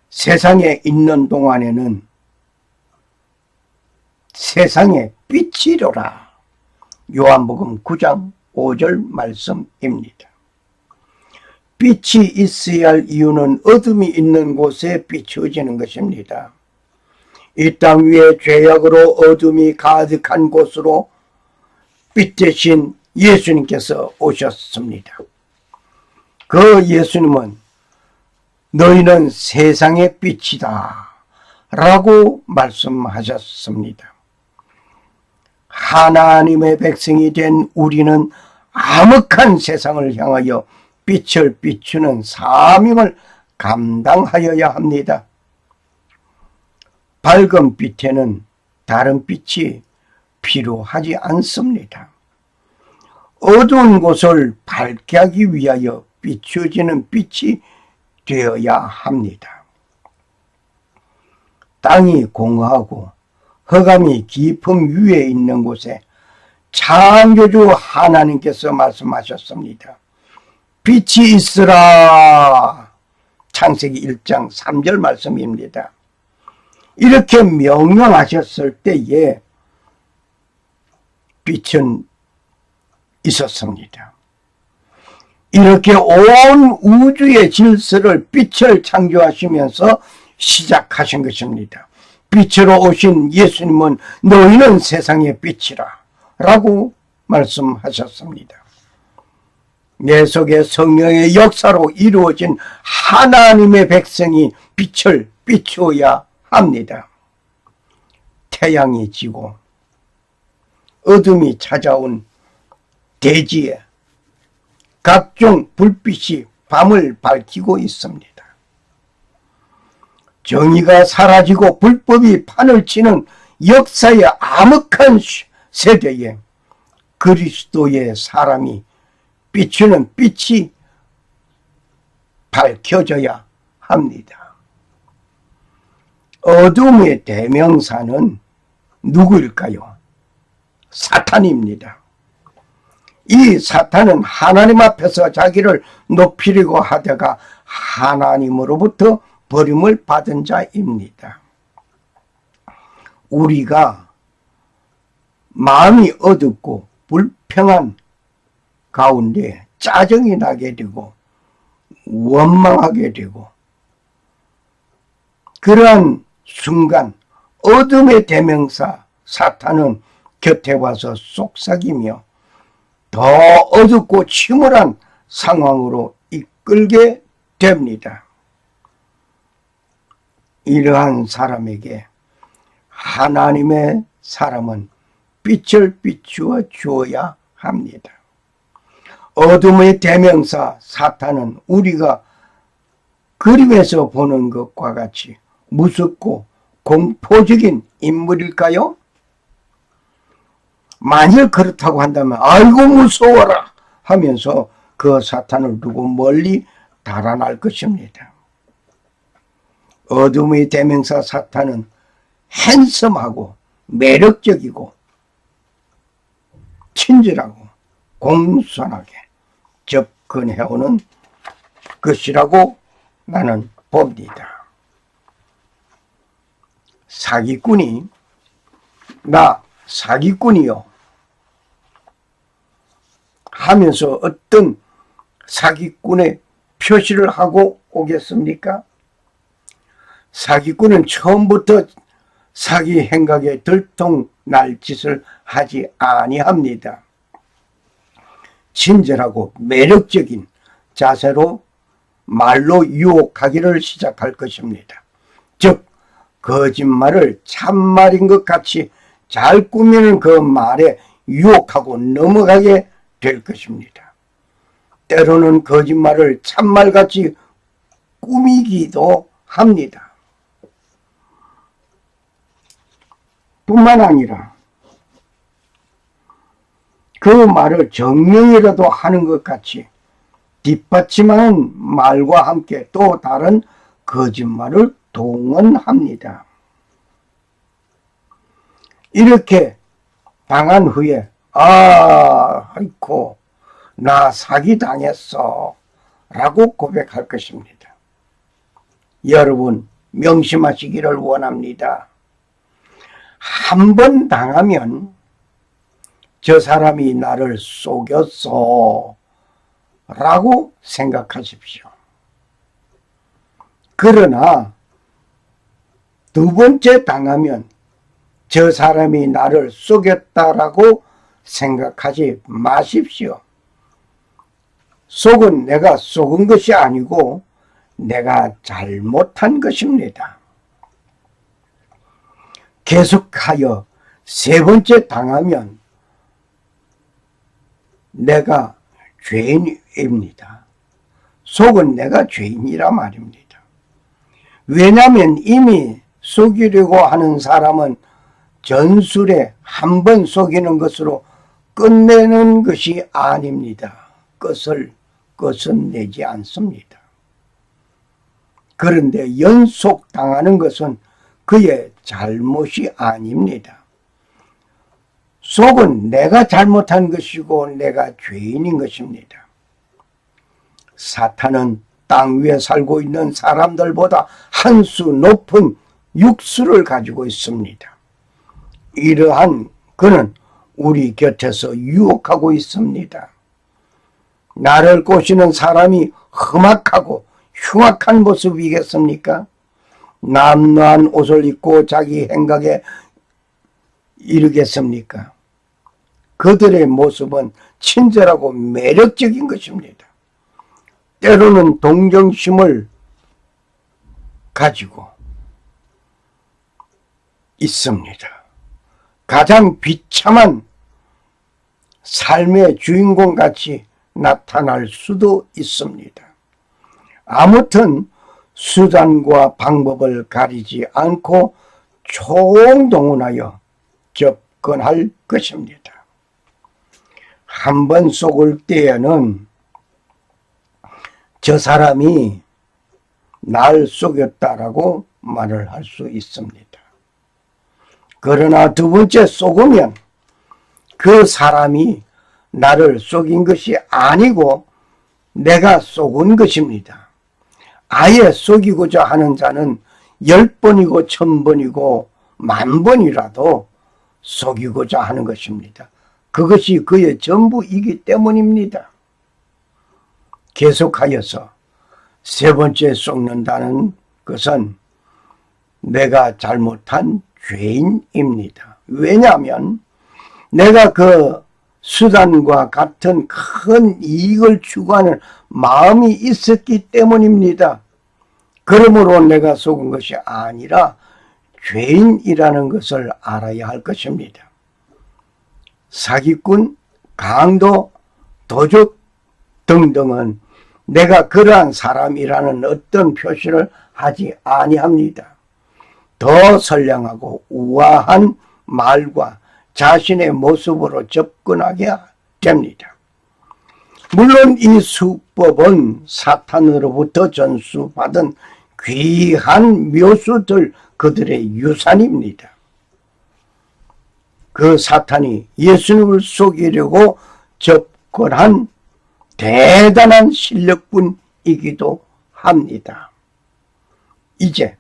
세상에 있는 동안에는 세상의 빛이로라. 요한복음 9장 5절 말씀입니다. 빛이 있어야 할 이유는 어둠이 있는 곳에 비추어지는 것입니다. 이 땅 위에 죄악으로 어둠이 가득한 곳으로 빛 대신 예수님께서 오셨습니다. 그 예수님은 너희는 세상의 빛이다 라고 말씀하셨습니다. 하나님의 백성이 된 우리는 암흑한 세상을 향하여 빛을 비추는 사명을 감당하여야 합니다. 밝은 빛에는 다른 빛이 필요하지 않습니다. 어두운 곳을 밝게 하기 위하여 비추어지는 빛이 되어야 합니다. 땅이 공허하고 흑암이 깊은 위에 있는 곳에 창조주 하나님께서 말씀하셨습니다. 빛이 있으라. 창세기 1장 3절 말씀입니다. 이렇게 명령하셨을 때에 빛은 있었습니다. 이렇게 온 우주의 질서를 빛을 창조하시면서 시작하신 것입니다. 빛으로 오신 예수님은 너희는 세상의 빛이라 라고 말씀하셨습니다. 내 속에 성령의 역사로 이루어진 하나님의 백성이 빛을 비추어야 합니다. 태양이 지고 어둠이 찾아온 대지에 각종 불빛이 밤을 밝히고 있습니다. 정의가 사라지고 불법이 판을 치는 역사의 암흑한 세대에 그리스도의 사람이 비추는 빛이 밝혀져야 합니다. 어둠의 대명사는 누구일까요? 사탄입니다. 이 사탄은 하나님 앞에서 자기를 높이려고 하다가 하나님으로부터 버림을 받은 자입니다. 우리가 마음이 어둡고 불평한 가운데 짜증이 나게 되고 원망하게 되고 그러한 순간 어둠의 대명사 사탄은 곁에 와서 속삭이며 더 어둡고 침울한 상황으로 이끌게 됩니다. 이러한 사람에게 하나님의 사람은 빛을 비추어 주어야 합니다. 어둠의 대명사 사탄은 우리가 그림에서 보는 것과 같이 무섭고 공포적인 인물일까요? 만일 그렇다고 한다면 아이고 무서워라 하면서 그 사탄을 두고 멀리 달아날 것입니다. 어둠의 대명사 사탄은 핸섬하고 매력적이고 친절하고 공손하게 접근해오는 것이라고 나는 봅니다. 사기꾼이 나 사기꾼이요 하면서 어떤 사기꾼의 표시를 하고 오겠습니까? 사기꾼은 처음부터 사기 행각에 들통날 짓을 하지 아니합니다. 친절하고 매력적인 자세로 말로 유혹하기를 시작할 것입니다. 즉 거짓말을 참말인 것 같이 잘 꾸미는 그 말에 유혹하고 넘어가게 될 것입니다. 때로는 거짓말을 참말같이 꾸미기도 합니다. 뿐만 아니라 그 말을 정명이라도 하는 것 같이 뒷받침하는 말과 함께 또 다른 거짓말을 동원합니다. 이렇게 당한 후에 아이고 나 사기당했어 라고 고백할 것입니다. 여러분 명심하시기를 원합니다. 한 번 당하면 저 사람이 나를 속였어 라고 생각하십시오. 그러나 두 번째 당하면 저 사람이 나를 속였다라고 생각하지 마십시오. 속은 내가 속은 것이 아니고 내가 잘못한 것입니다. 계속하여 세 번째 당하면 내가 죄인입니다. 속은 내가 죄인이라 말입니다. 왜냐하면 이미 속이려고 하는 사람은 전술에 한 번 속이는 것으로 끝내는 것이 아닙니다. 끝은 내지 않습니다. 그런데 연속 당하는 것은 그의 잘못이 아닙니다. 속은 내가 잘못한 것이고 내가 죄인인 것입니다. 사탄은 땅 위에 살고 있는 사람들보다 한 수 높은 육수를 가지고 있습니다. 이러한 그는 우리 곁에서 유혹하고 있습니다. 나를 꼬시는 사람이 험악하고 흉악한 모습이겠습니까? 남루한 옷을 입고 자기 행각에 이르겠습니까? 그들의 모습은 친절하고 매력적인 것입니다. 때로는 동정심을 가지고 있습니다. 가장 비참한 삶의 주인공같이 나타날 수도 있습니다. 아무튼 수단과 방법을 가리지 않고 총동원하여 접근할 것입니다. 한 번 속을 때에는 저 사람이 날 속였다라고 말을 할 수 있습니다. 그러나 두 번째 속으면 그 사람이 나를 속인 것이 아니고 내가 속은 것입니다. 아예 속이고자 하는 자는 10번이고 1000번이고 10,000번이라도 속이고자 하는 것입니다. 그것이 그의 전부이기 때문입니다. 계속하여서 세 번째 속는다는 것은 내가 잘못한 죄인입니다. 왜냐하면 내가 그 수단과 같은 큰 이익을 추구하는 마음이 있었기 때문입니다. 그러므로 내가 속은 것이 아니라 죄인이라는 것을 알아야 할 것입니다. 사기꾼, 강도, 도적 등등은 내가 그러한 사람이라는 어떤 표시를 하지 아니합니다. 더 선량하고 우아한 말과 자신의 모습으로 접근하게 됩니다. 물론 이 수법은 사탄으로부터 전수받은 귀한 묘수들 그들의 유산입니다. 그 사탄이 예수님을 속이려고 접근한 대단한 실력뿐이기도 합니다. 이제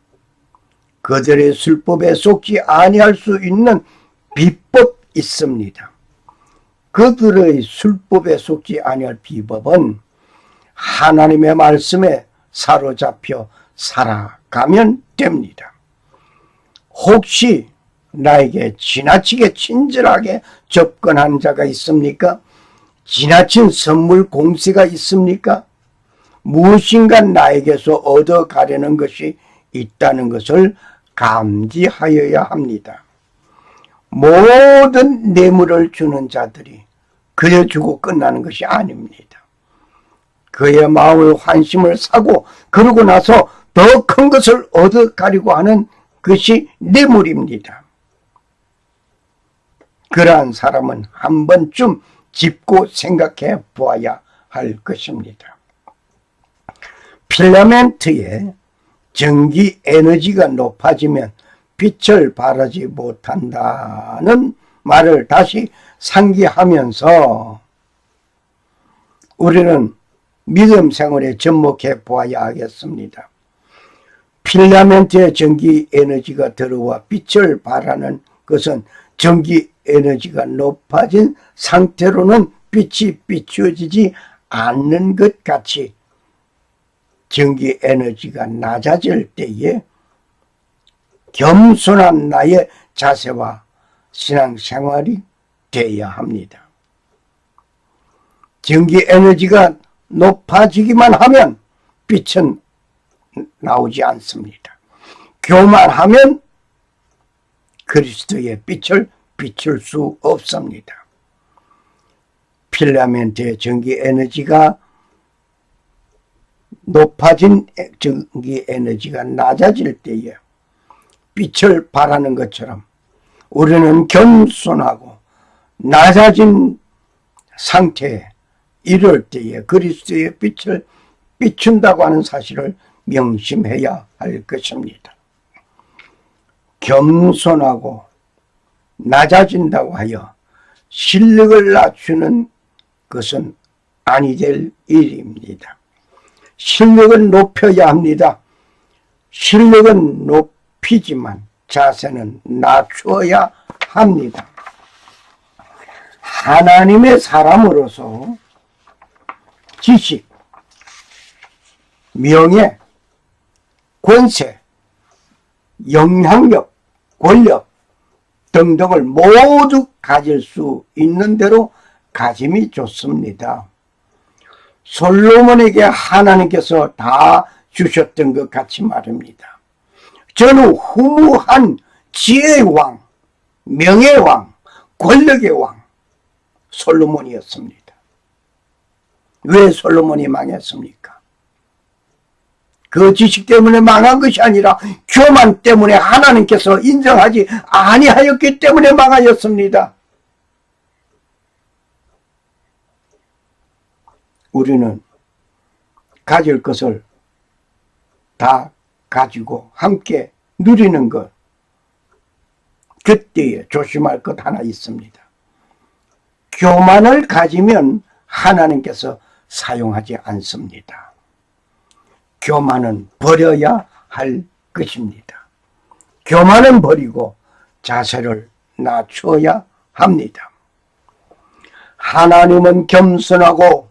그들의 술법에 속지 아니할 수 있는 비법이 있습니다. 그들의 술법에 속지 아니할 비법은 하나님의 말씀에 사로잡혀 살아가면 됩니다. 혹시 나에게 지나치게 친절하게 접근한 자가 있습니까? 지나친 선물 공세가 있습니까? 무엇인가 나에게서 얻어가려는 것이 있다는 것을 감지하여야 합니다. 모든 뇌물을 주는 자들이 그래 주고 끝나는 것이 아닙니다. 그의 마음을 환심을 사고 그러고 나서 더 큰 것을 얻어가려고 하는 것이 뇌물입니다. 그러한 사람은 한 번쯤 짚고 생각해 보아야 할 것입니다. 필라멘트의 전기 에너지가 높아지면 빛을 발하지 못한다는 말을 다시 상기하면서 우리는 믿음 생활에 접목해 보아야 하겠습니다. 필라멘트의 전기 에너지가 들어와 빛을 발하는 것은 전기 에너지가 높아진 상태로는 빛이 비추어지지 않는 것 같이 전기 에너지가 낮아질 때에 겸손한 나의 자세와 신앙생활이 되어야 합니다. 전기 에너지가 높아지기만 하면 빛은 나오지 않습니다. 교만하면 그리스도의 빛을 비출 수 없습니다. 필라멘트의 전기 에너지가 높아진 전기 에너지가 낮아질 때에 빛을 발하는 것처럼 우리는 겸손하고 낮아진 상태에 이럴 때에 그리스도의 빛을 비춘다고 하는 사실을 명심해야 할 것입니다. 겸손하고 낮아진다고 하여 실력을 낮추는 것은 아니 될 일입니다. 실력은 높여야 합니다. 실력은 높이지만 자세는 낮추어야 합니다. 하나님의 사람으로서 지식, 명예, 권세, 영향력, 권력 등등을 모두 가질 수 있는 대로 가짐이 좋습니다. 솔로몬에게 하나님께서 다 주셨던 것 같이 말입니다. 저는 후무한 지혜의 왕, 명예의 왕, 권력의 왕 솔로몬이었습니다. 왜 솔로몬이 망했습니까? 그 지식 때문에 망한 것이 아니라 교만 때문에 하나님께서 인정하지 아니하였기 때문에 망하였습니다. 우리는 가질 것을 다 가지고 함께 누리는 것, 그때에 조심할 것 하나 있습니다. 교만을 가지면 하나님께서 사용하지 않습니다. 교만은 버려야 할 것입니다. 교만은 버리고 자세를 낮춰야 합니다. 하나님은 겸손하고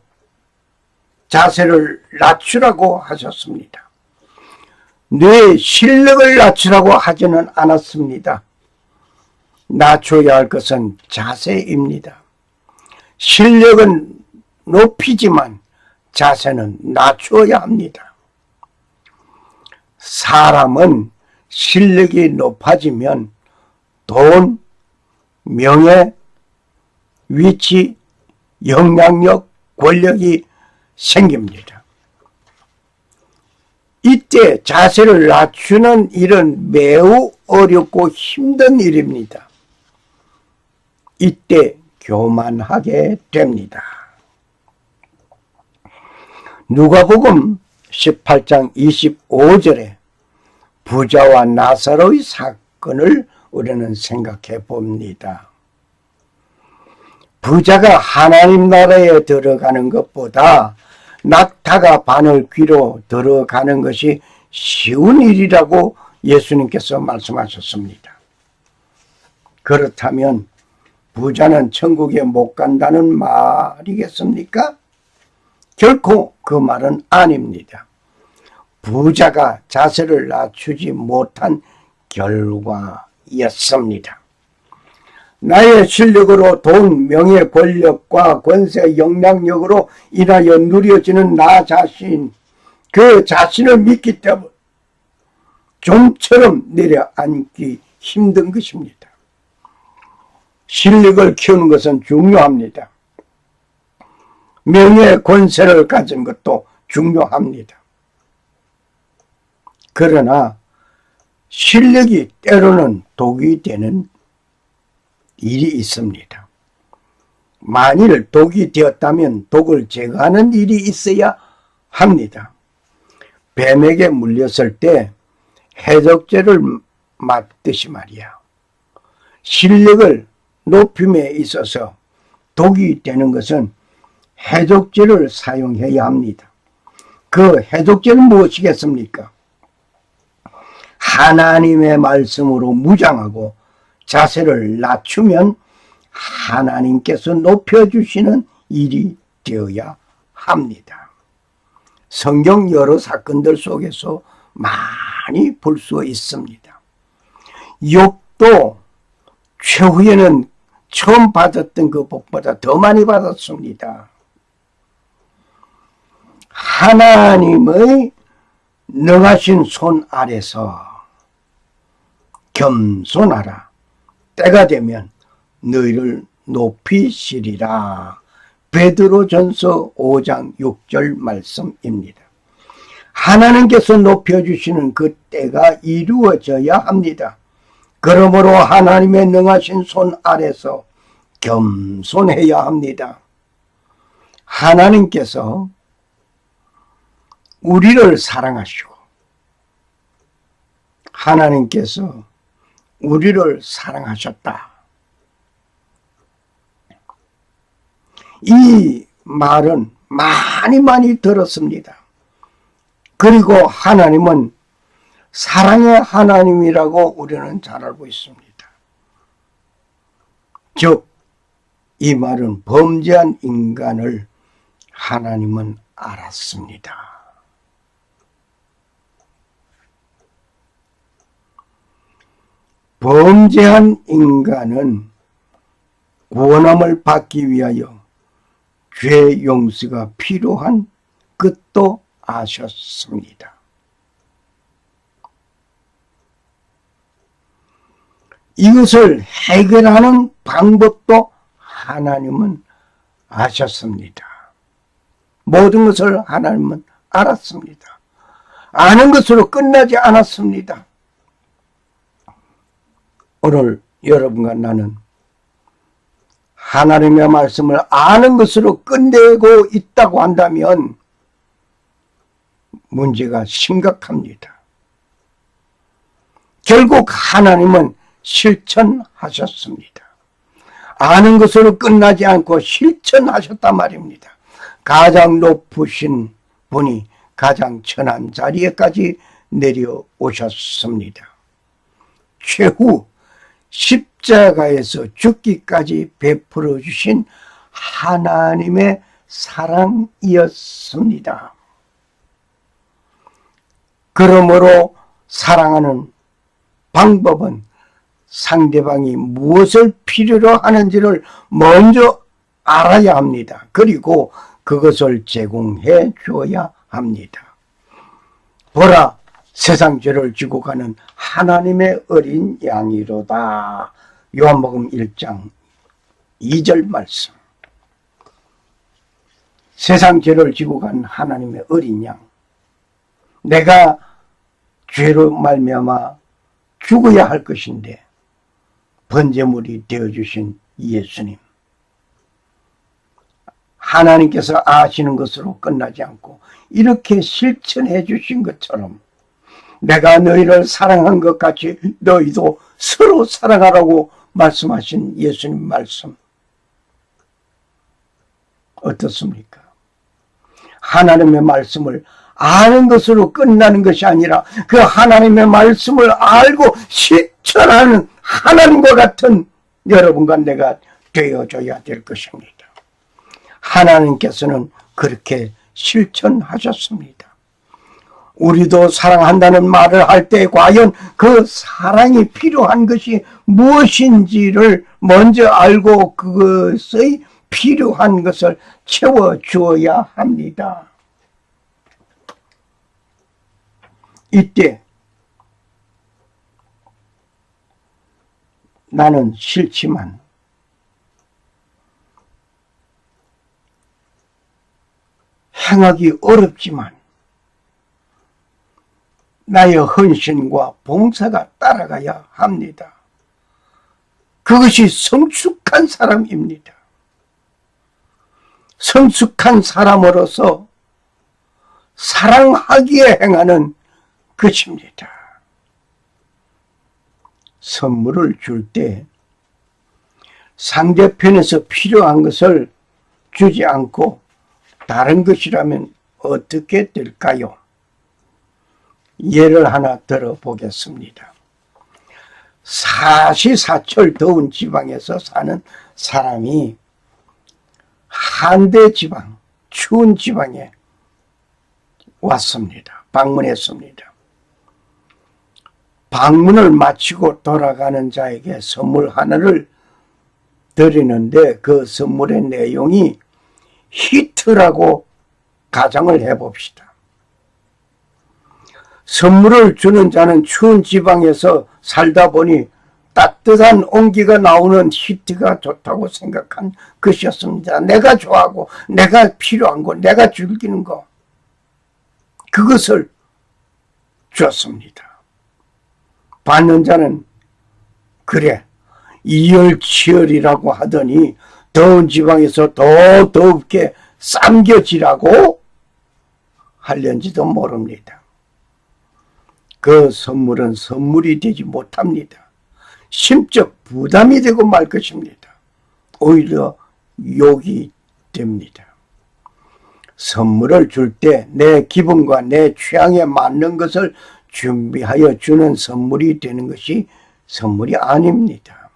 자세를 낮추라고 하셨습니다. 내 실력을 낮추라고 하지는 않았습니다. 낮춰야 할 것은 자세입니다. 실력은 높이지만 자세는 낮추어야 합니다. 사람은 실력이 높아지면 돈, 명예, 위치, 영향력, 권력이 생깁니다. 이때 자세를 낮추는 일은 매우 어렵고 힘든 일입니다. 이때 교만하게 됩니다. 누가복음 18장 25절에 부자와 나사로의 사건을 우리는 생각해 봅니다. 부자가 하나님 나라에 들어가는 것보다 낙타가 바늘 귀로 들어가는 것이 쉬운 일이라고 예수님께서 말씀하셨습니다. 그렇다면 부자는 천국에 못 간다는 말이겠습니까? 결코 그 말은 아닙니다. 부자가 자세를 낮추지 못한 결과였습니다. 나의 실력으로 돈, 명예, 권력과 권세, 영향력으로 인하여 누려지는 나 자신, 그 자신을 믿기 때문에 좀처럼 내려앉기 힘든 것입니다. 실력을 키우는 것은 중요합니다. 명예, 권세를 가진 것도 중요합니다. 그러나 실력이 때로는 독이 되는 일이 있습니다. 만일 독이 되었다면 독을 제거하는 일이 있어야 합니다. 뱀에게 물렸을 때 해독제를 맞듯이 말이야. 실력을 높임에 있어서 독이 되는 것은 해독제를 사용해야 합니다. 그 해독제는 무엇이겠습니까? 하나님의 말씀으로 무장하고 자세를 낮추면 하나님께서 높여주시는 일이 되어야 합니다. 성경 여러 사건들 속에서 많이 볼 수 있습니다. 욥도 최후에는 처음 받았던 그 복보다 더 많이 받았습니다. 하나님의 능하신 손 아래서 겸손하라. 때가 되면 너희를 높이시리라. 베드로전서 5장 6절 말씀입니다. 하나님께서 높여주시는 그 때가 이루어져야 합니다. 그러므로 하나님의 능하신 손 아래서 겸손해야 합니다. 하나님께서 우리를 사랑하시고 하나님께서 우리를 사랑하셨다. 이 말은 많이 들었습니다. 그리고 하나님은 사랑의 하나님이라고 우리는 잘 알고 있습니다. 즉, 이 말은 범죄한 인간을 하나님은 알았습니다. 범죄한 인간은 구원함을 받기 위하여 죄 용서가 필요한 것도 아셨습니다. 이것을 해결하는 방법도 하나님은 아셨습니다. 모든 것을 하나님은 알았습니다. 아는 것으로 끝나지 않았습니다. 오늘 여러분과 나는 하나님의 말씀을 아는 것으로 끝내고 있다고 한다면 문제가 심각합니다. 결국 하나님은 실천하셨습니다. 아는 것으로 끝나지 않고 실천하셨단 말입니다. 가장 높으신 분이 가장 천한 자리에까지 내려오셨습니다. 최후 십자가에서 죽기까지 베풀어 주신 하나님의 사랑이었습니다. 그러므로 사랑하는 방법은 상대방이 무엇을 필요로 하는지를 먼저 알아야 합니다. 그리고 그것을 제공해 줘야 합니다. 보라, 세상 죄를 지고 가는 하나님의 어린 양이로다. 요한복음 1장 2절 말씀. 세상 죄를 지고 간 하나님의 어린 양. 내가 죄로 말미암아 죽어야 할 것인데 번제물이 되어주신 예수님. 하나님께서 아시는 것으로 끝나지 않고 이렇게 실천해 주신 것처럼 내가 너희를 사랑한 것 같이 너희도 서로 사랑하라고 말씀하신 예수님 말씀 어떻습니까? 하나님의 말씀을 아는 것으로 끝나는 것이 아니라 그 하나님의 말씀을 알고 실천하는 하나님과 같은 여러분과 내가 되어줘야 될 것입니다. 하나님께서는 그렇게 실천하셨습니다. 우리도 사랑한다는 말을 할 때 과연 그 사랑이 필요한 것이 무엇인지를 먼저 알고 그것의 필요한 것을 채워주어야 합니다. 이때 나는 싫지만 행하기 어렵지만 나의 헌신과 봉사가 따라가야 합니다. 그것이 성숙한 사람입니다. 성숙한 사람으로서 사랑하기에 행하는 것입니다. 선물을 줄 때 상대편에서 필요한 것을 주지 않고 다른 것이라면 어떻게 될까요? 예를 하나 들어보겠습니다. 사시사철 더운 지방에서 사는 사람이 한대 지방, 추운 지방에 왔습니다. 방문했습니다. 방문을 마치고 돌아가는 자에게 선물 하나를 드리는데 그 선물의 내용이 히트라고 가정을 해봅시다. 선물을 주는 자는 추운 지방에서 살다 보니 따뜻한 온기가 나오는 히트가 좋다고 생각한 것이었습니다. 내가 좋아하고 내가 필요한 거, 내가 즐기는 거, 그것을 주었습니다. 받는 자는 그래 이열치열이라고 하더니 더운 지방에서 더 더웁게 삼겨지라고 하려는지도 모릅니다. 그 선물은 선물이 되지 못합니다. 심적 부담이 되고 말 것입니다. 오히려 욕이 됩니다. 선물을 줄 때 내 기분과 내 취향에 맞는 것을 준비하여 주는 선물이 되는 것이 선물이 아닙니다.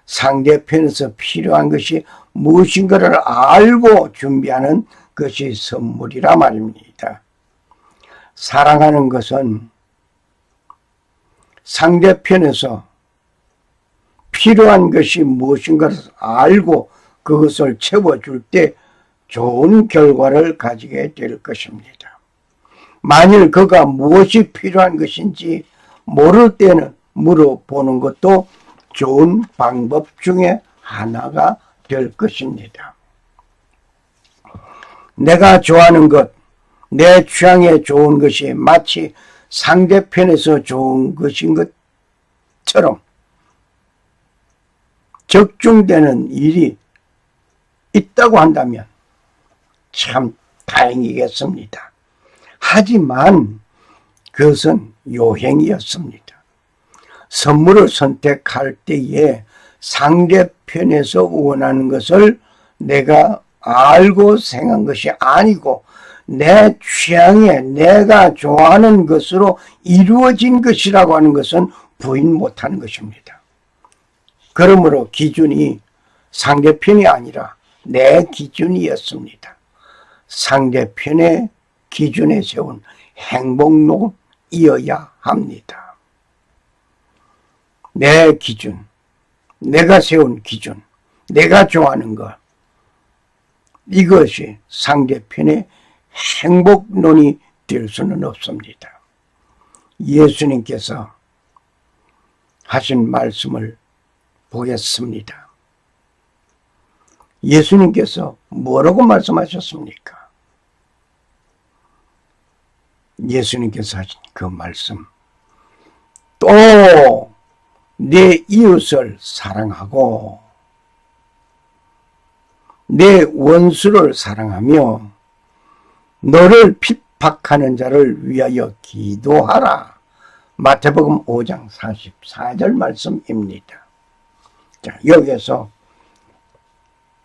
상대편에서 필요한 것이 무엇인가를 알고 준비하는 것이 선물이라 말입니다. 사랑하는 것은 상대편에서 필요한 것이 무엇인가를 알고 그것을 채워줄 때 좋은 결과를 가지게 될 것입니다. 만일 그가 무엇이 필요한 것인지 모를 때는 물어보는 것도 좋은 방법 중에 하나가 될 것입니다. 내가 좋아하는 것, 내 취향에 좋은 것이 마치 상대편에서 좋은 것인 것처럼 적중되는 일이 있다고 한다면 참 다행이겠습니다. 하지만 그것은 요행이었습니다. 선물을 선택할 때에 상대편에서 원하는 것을 내가 알고 생각한 것이 아니고 내 취향에 내가 좋아하는 것으로 이루어진 것이라고 하는 것은 부인 못하는 것입니다. 그러므로 기준이 상대편이 아니라 내 기준이었습니다. 상대편의 기준에 세운 행복론이어야 합니다. 내 기준, 내가 세운 기준, 내가 좋아하는 것, 이것이 상대편의 행복론이 될 수는 없습니다. 예수님께서 하신 말씀을 보겠습니다. 예수님께서 뭐라고 말씀하셨습니까? 예수님께서 하신 그 말씀, 또 내 이웃을 사랑하고 내 원수를 사랑하며 너를 핍박하는 자를 위하여 기도하라. 마태복음 5장 44절 말씀입니다. 자, 여기에서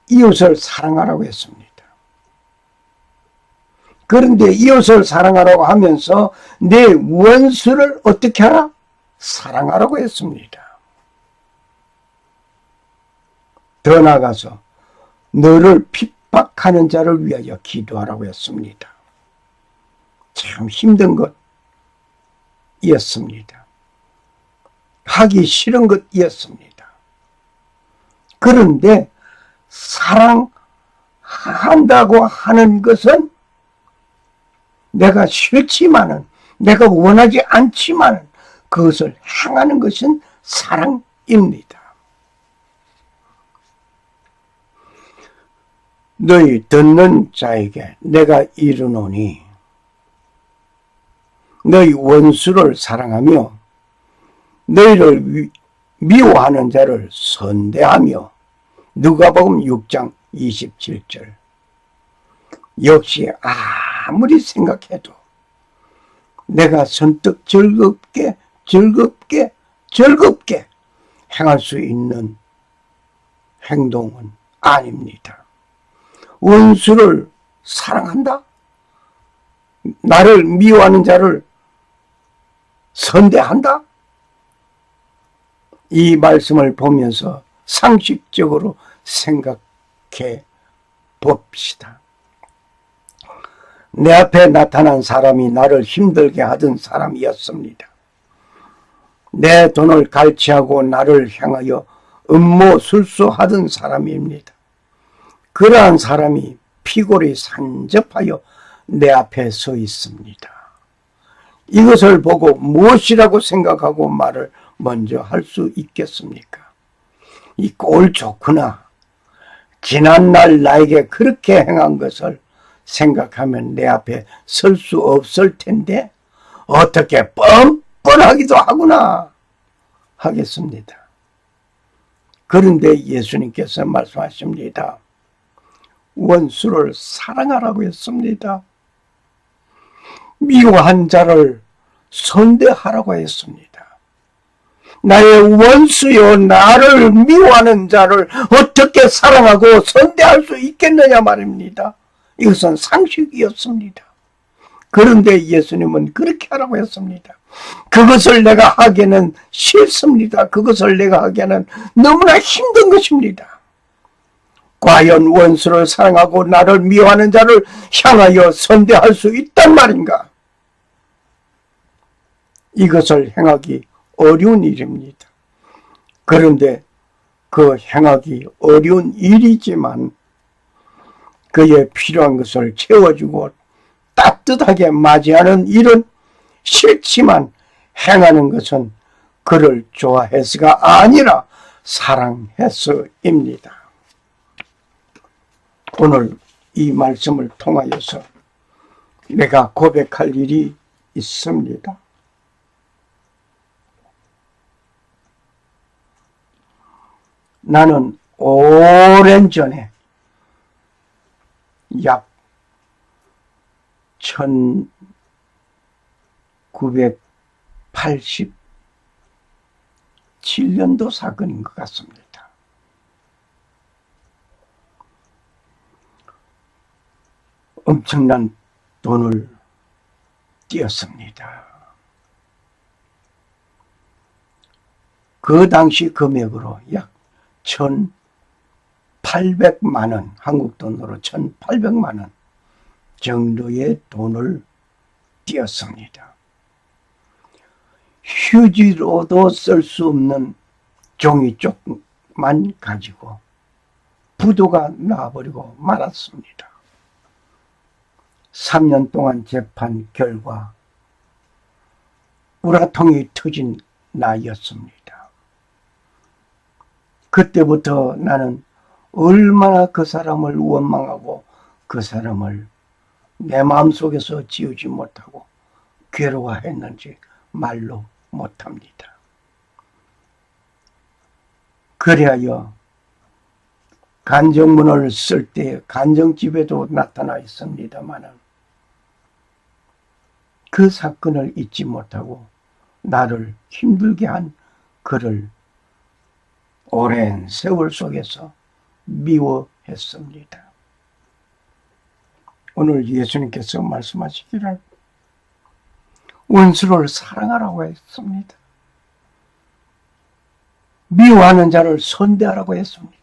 이웃을 사랑하라고 했습니다. 그런데 이웃을 사랑하라고 하면서 내 원수를 어떻게 하라? 사랑하라고 했습니다. 더 나아가서 너를 핍박하는 자를 위하여 기도하라고 했습니다. 참 힘든 것이었습니다. 하기 싫은 것이었습니다. 그런데 사랑한다고 하는 것은 내가 싫지만은, 내가 원하지 않지만 그것을 행하는 것은 사랑입니다. 너희 듣는 자에게 내가 이르노니 너희 원수를 사랑하며 너희를 미워하는 자를 선대하며. 누가복음 6장 27절. 역시 아무리 생각해도 내가 선뜻 즐겁게 행할 수 있는 행동은 아닙니다. 원수를 사랑한다? 나를 미워하는 자를 선대한다? 이 말씀을 보면서 상식적으로 생각해 봅시다. 내 앞에 나타난 사람이 나를 힘들게 하던 사람이었습니다. 내 돈을 갈취하고 나를 향하여 음모술수하던 사람입니다. 그러한 사람이 피골이 산접하여 내 앞에 서 있습니다. 이것을 보고 무엇이라고 생각하고 말을 먼저 할 수 있겠습니까? 이 꼴 좋구나. 지난날 나에게 그렇게 행한 것을 생각하면 내 앞에 설 수 없을 텐데 어떻게 뻔뻔하기도 하구나 하겠습니다. 그런데 예수님께서 말씀하십니다. 원수를 사랑하라고 했습니다. 미워한 자를 선대하라고 했습니다. 나의 원수요, 나를 미워하는 자를 어떻게 사랑하고 선대할 수 있겠느냐 말입니다. 이것은 상식이었습니다. 그런데 예수님은 그렇게 하라고 했습니다. 그것을 내가 하기에는 싫습니다. 그것을 내가 하기에는 너무나 힘든 것입니다. 과연 원수를 사랑하고 나를 미워하는 자를 향하여 선대할 수 있단 말인가? 이것을 행하기 어려운 일입니다. 그런데 그 행하기 어려운 일이지만 그에 필요한 것을 채워주고 따뜻하게 맞이하는 일은 싫지만 행하는 것은 그를 좋아해서가 아니라 사랑해서입니다. 오늘 이 말씀을 통하여서 내가 고백할 일이 있습니다. 나는 오랜 전에 약 1987년도 사건인 것 같습니다. 엄청난 돈을 띄었습니다. 그 당시 금액으로 약 1,800만 원, 한국 돈으로 1,800만 원 정도의 돈을 띄었습니다. 휴지로도 쓸 수 없는 종이 쪽만 가지고 부도가 나버리고 말았습니다. 3년 동안 재판 결과 우라통이 터진 나이였습니다. 그때부터 나는 얼마나 그 사람을 원망하고 그 사람을 내 마음속에서 지우지 못하고 괴로워했는지 말로 못합니다. 그리하여 간정문을 쓸 때 간정집에도 나타나 있습니다마는 그 사건을 잊지 못하고 나를 힘들게 한 그를 오랜 세월 속에서 미워했습니다. 오늘 예수님께서 말씀하시기를 원수를 사랑하라고 했습니다. 미워하는 자를 선대하라고 했습니다.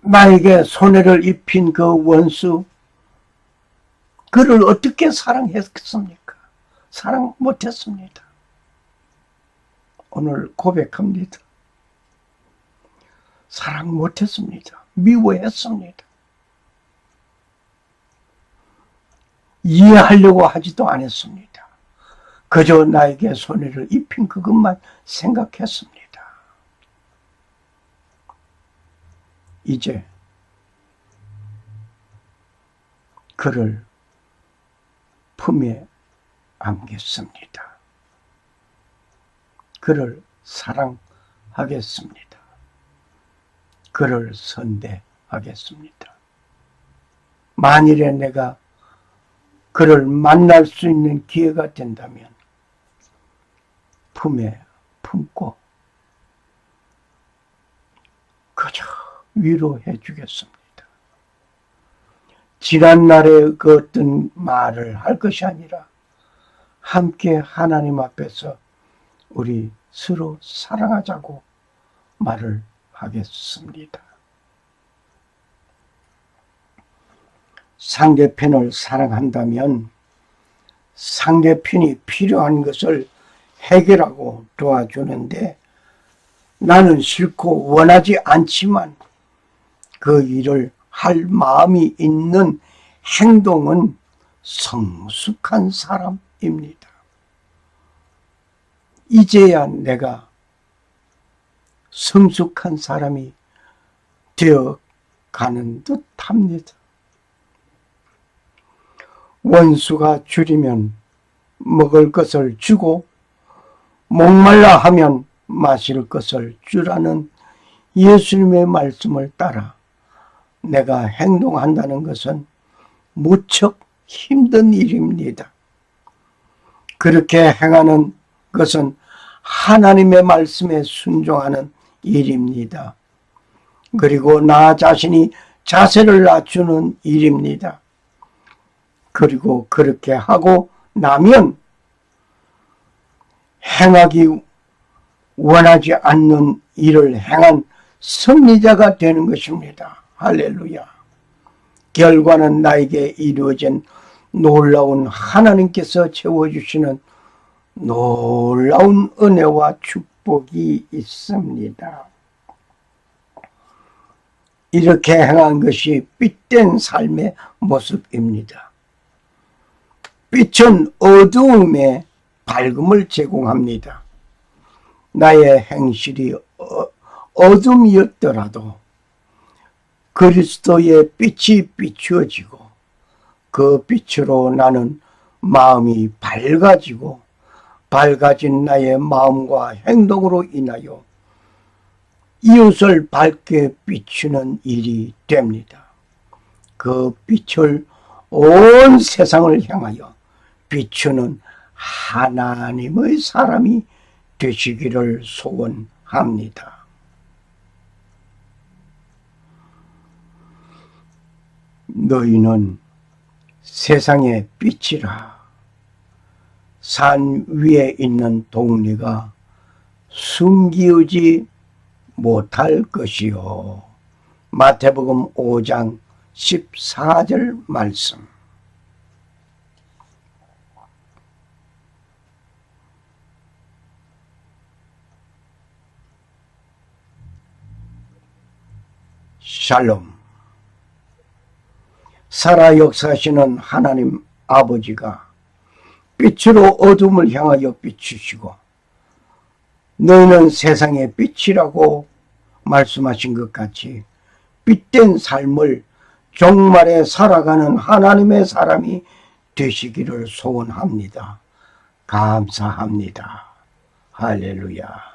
나에게 손해를 입힌 그 원수, 그를 어떻게 사랑했겠습니까? 사랑 못했습니다. 오늘 고백합니다. 사랑 못했습니다. 미워했습니다. 이해하려고 하지도 않았습니다. 그저 나에게 손해를 입힌 그것만 생각했습니다. 이제 그를 품에 안겠습니다. 그를 사랑하겠습니다. 그를 선대하겠습니다. 만일에 내가 그를 만날 수 있는 기회가 된다면 품에 품고 그저 위로해 주겠습니다. 지난날의 그 어떤 말을 할 것이 아니라 함께 하나님 앞에서 우리 서로 사랑하자고 말을 하겠습니다. 상대편을 사랑한다면 상대편이 필요한 것을 해결하고 도와주는데 나는 싫고 원하지 않지만 그 일을 할 마음이 있는 행동은 성숙한 사람입니다. 이제야 내가 성숙한 사람이 되어 가는 듯 합니다. 원수가 줄이면 먹을 것을 주고 목말라 하면 마실 것을 주라는 예수님의 말씀을 따라 내가 행동한다는 것은 무척 힘든 일입니다. 그렇게 행하는 것은 하나님의 말씀에 순종하는 일입니다. 그리고 나 자신이 자세를 낮추는 일입니다. 그리고 그렇게 하고 나면 행하기 원하지 않는 일을 행한 승리자가 되는 것입니다. 할렐루야. 결과는 나에게 이루어진 놀라운 하나님께서 채워주시는 놀라운 은혜와 축복이 있습니다. 이렇게 행한 것이 빛된 삶의 모습입니다. 빛은 어두움에 밝음을 제공합니다. 나의 행실이 어둠이었더라도 그리스도의 빛이 비추어지고 그 빛으로 나는 마음이 밝아지고 밝아진 나의 마음과 행동으로 인하여 이웃을 밝게 비추는 일이 됩니다. 그 빛을 온 세상을 향하여 비추는 하나님의 사람이 되시기를 소원합니다. 너희는 세상의 빛이라. 산 위에 있는 동리가 숨기우지 못할 것이요. 마태복음 5장 14절 말씀. 샬롬. 살아 역사하시는 하나님 아버지가 빛으로 어둠을 향하여 비추시고 너희는 세상의 빛이라고 말씀하신 것 같이 빛된 삶을 종말에 살아가는 하나님의 사람이 되시기를 소원합니다. 감사합니다. 할렐루야.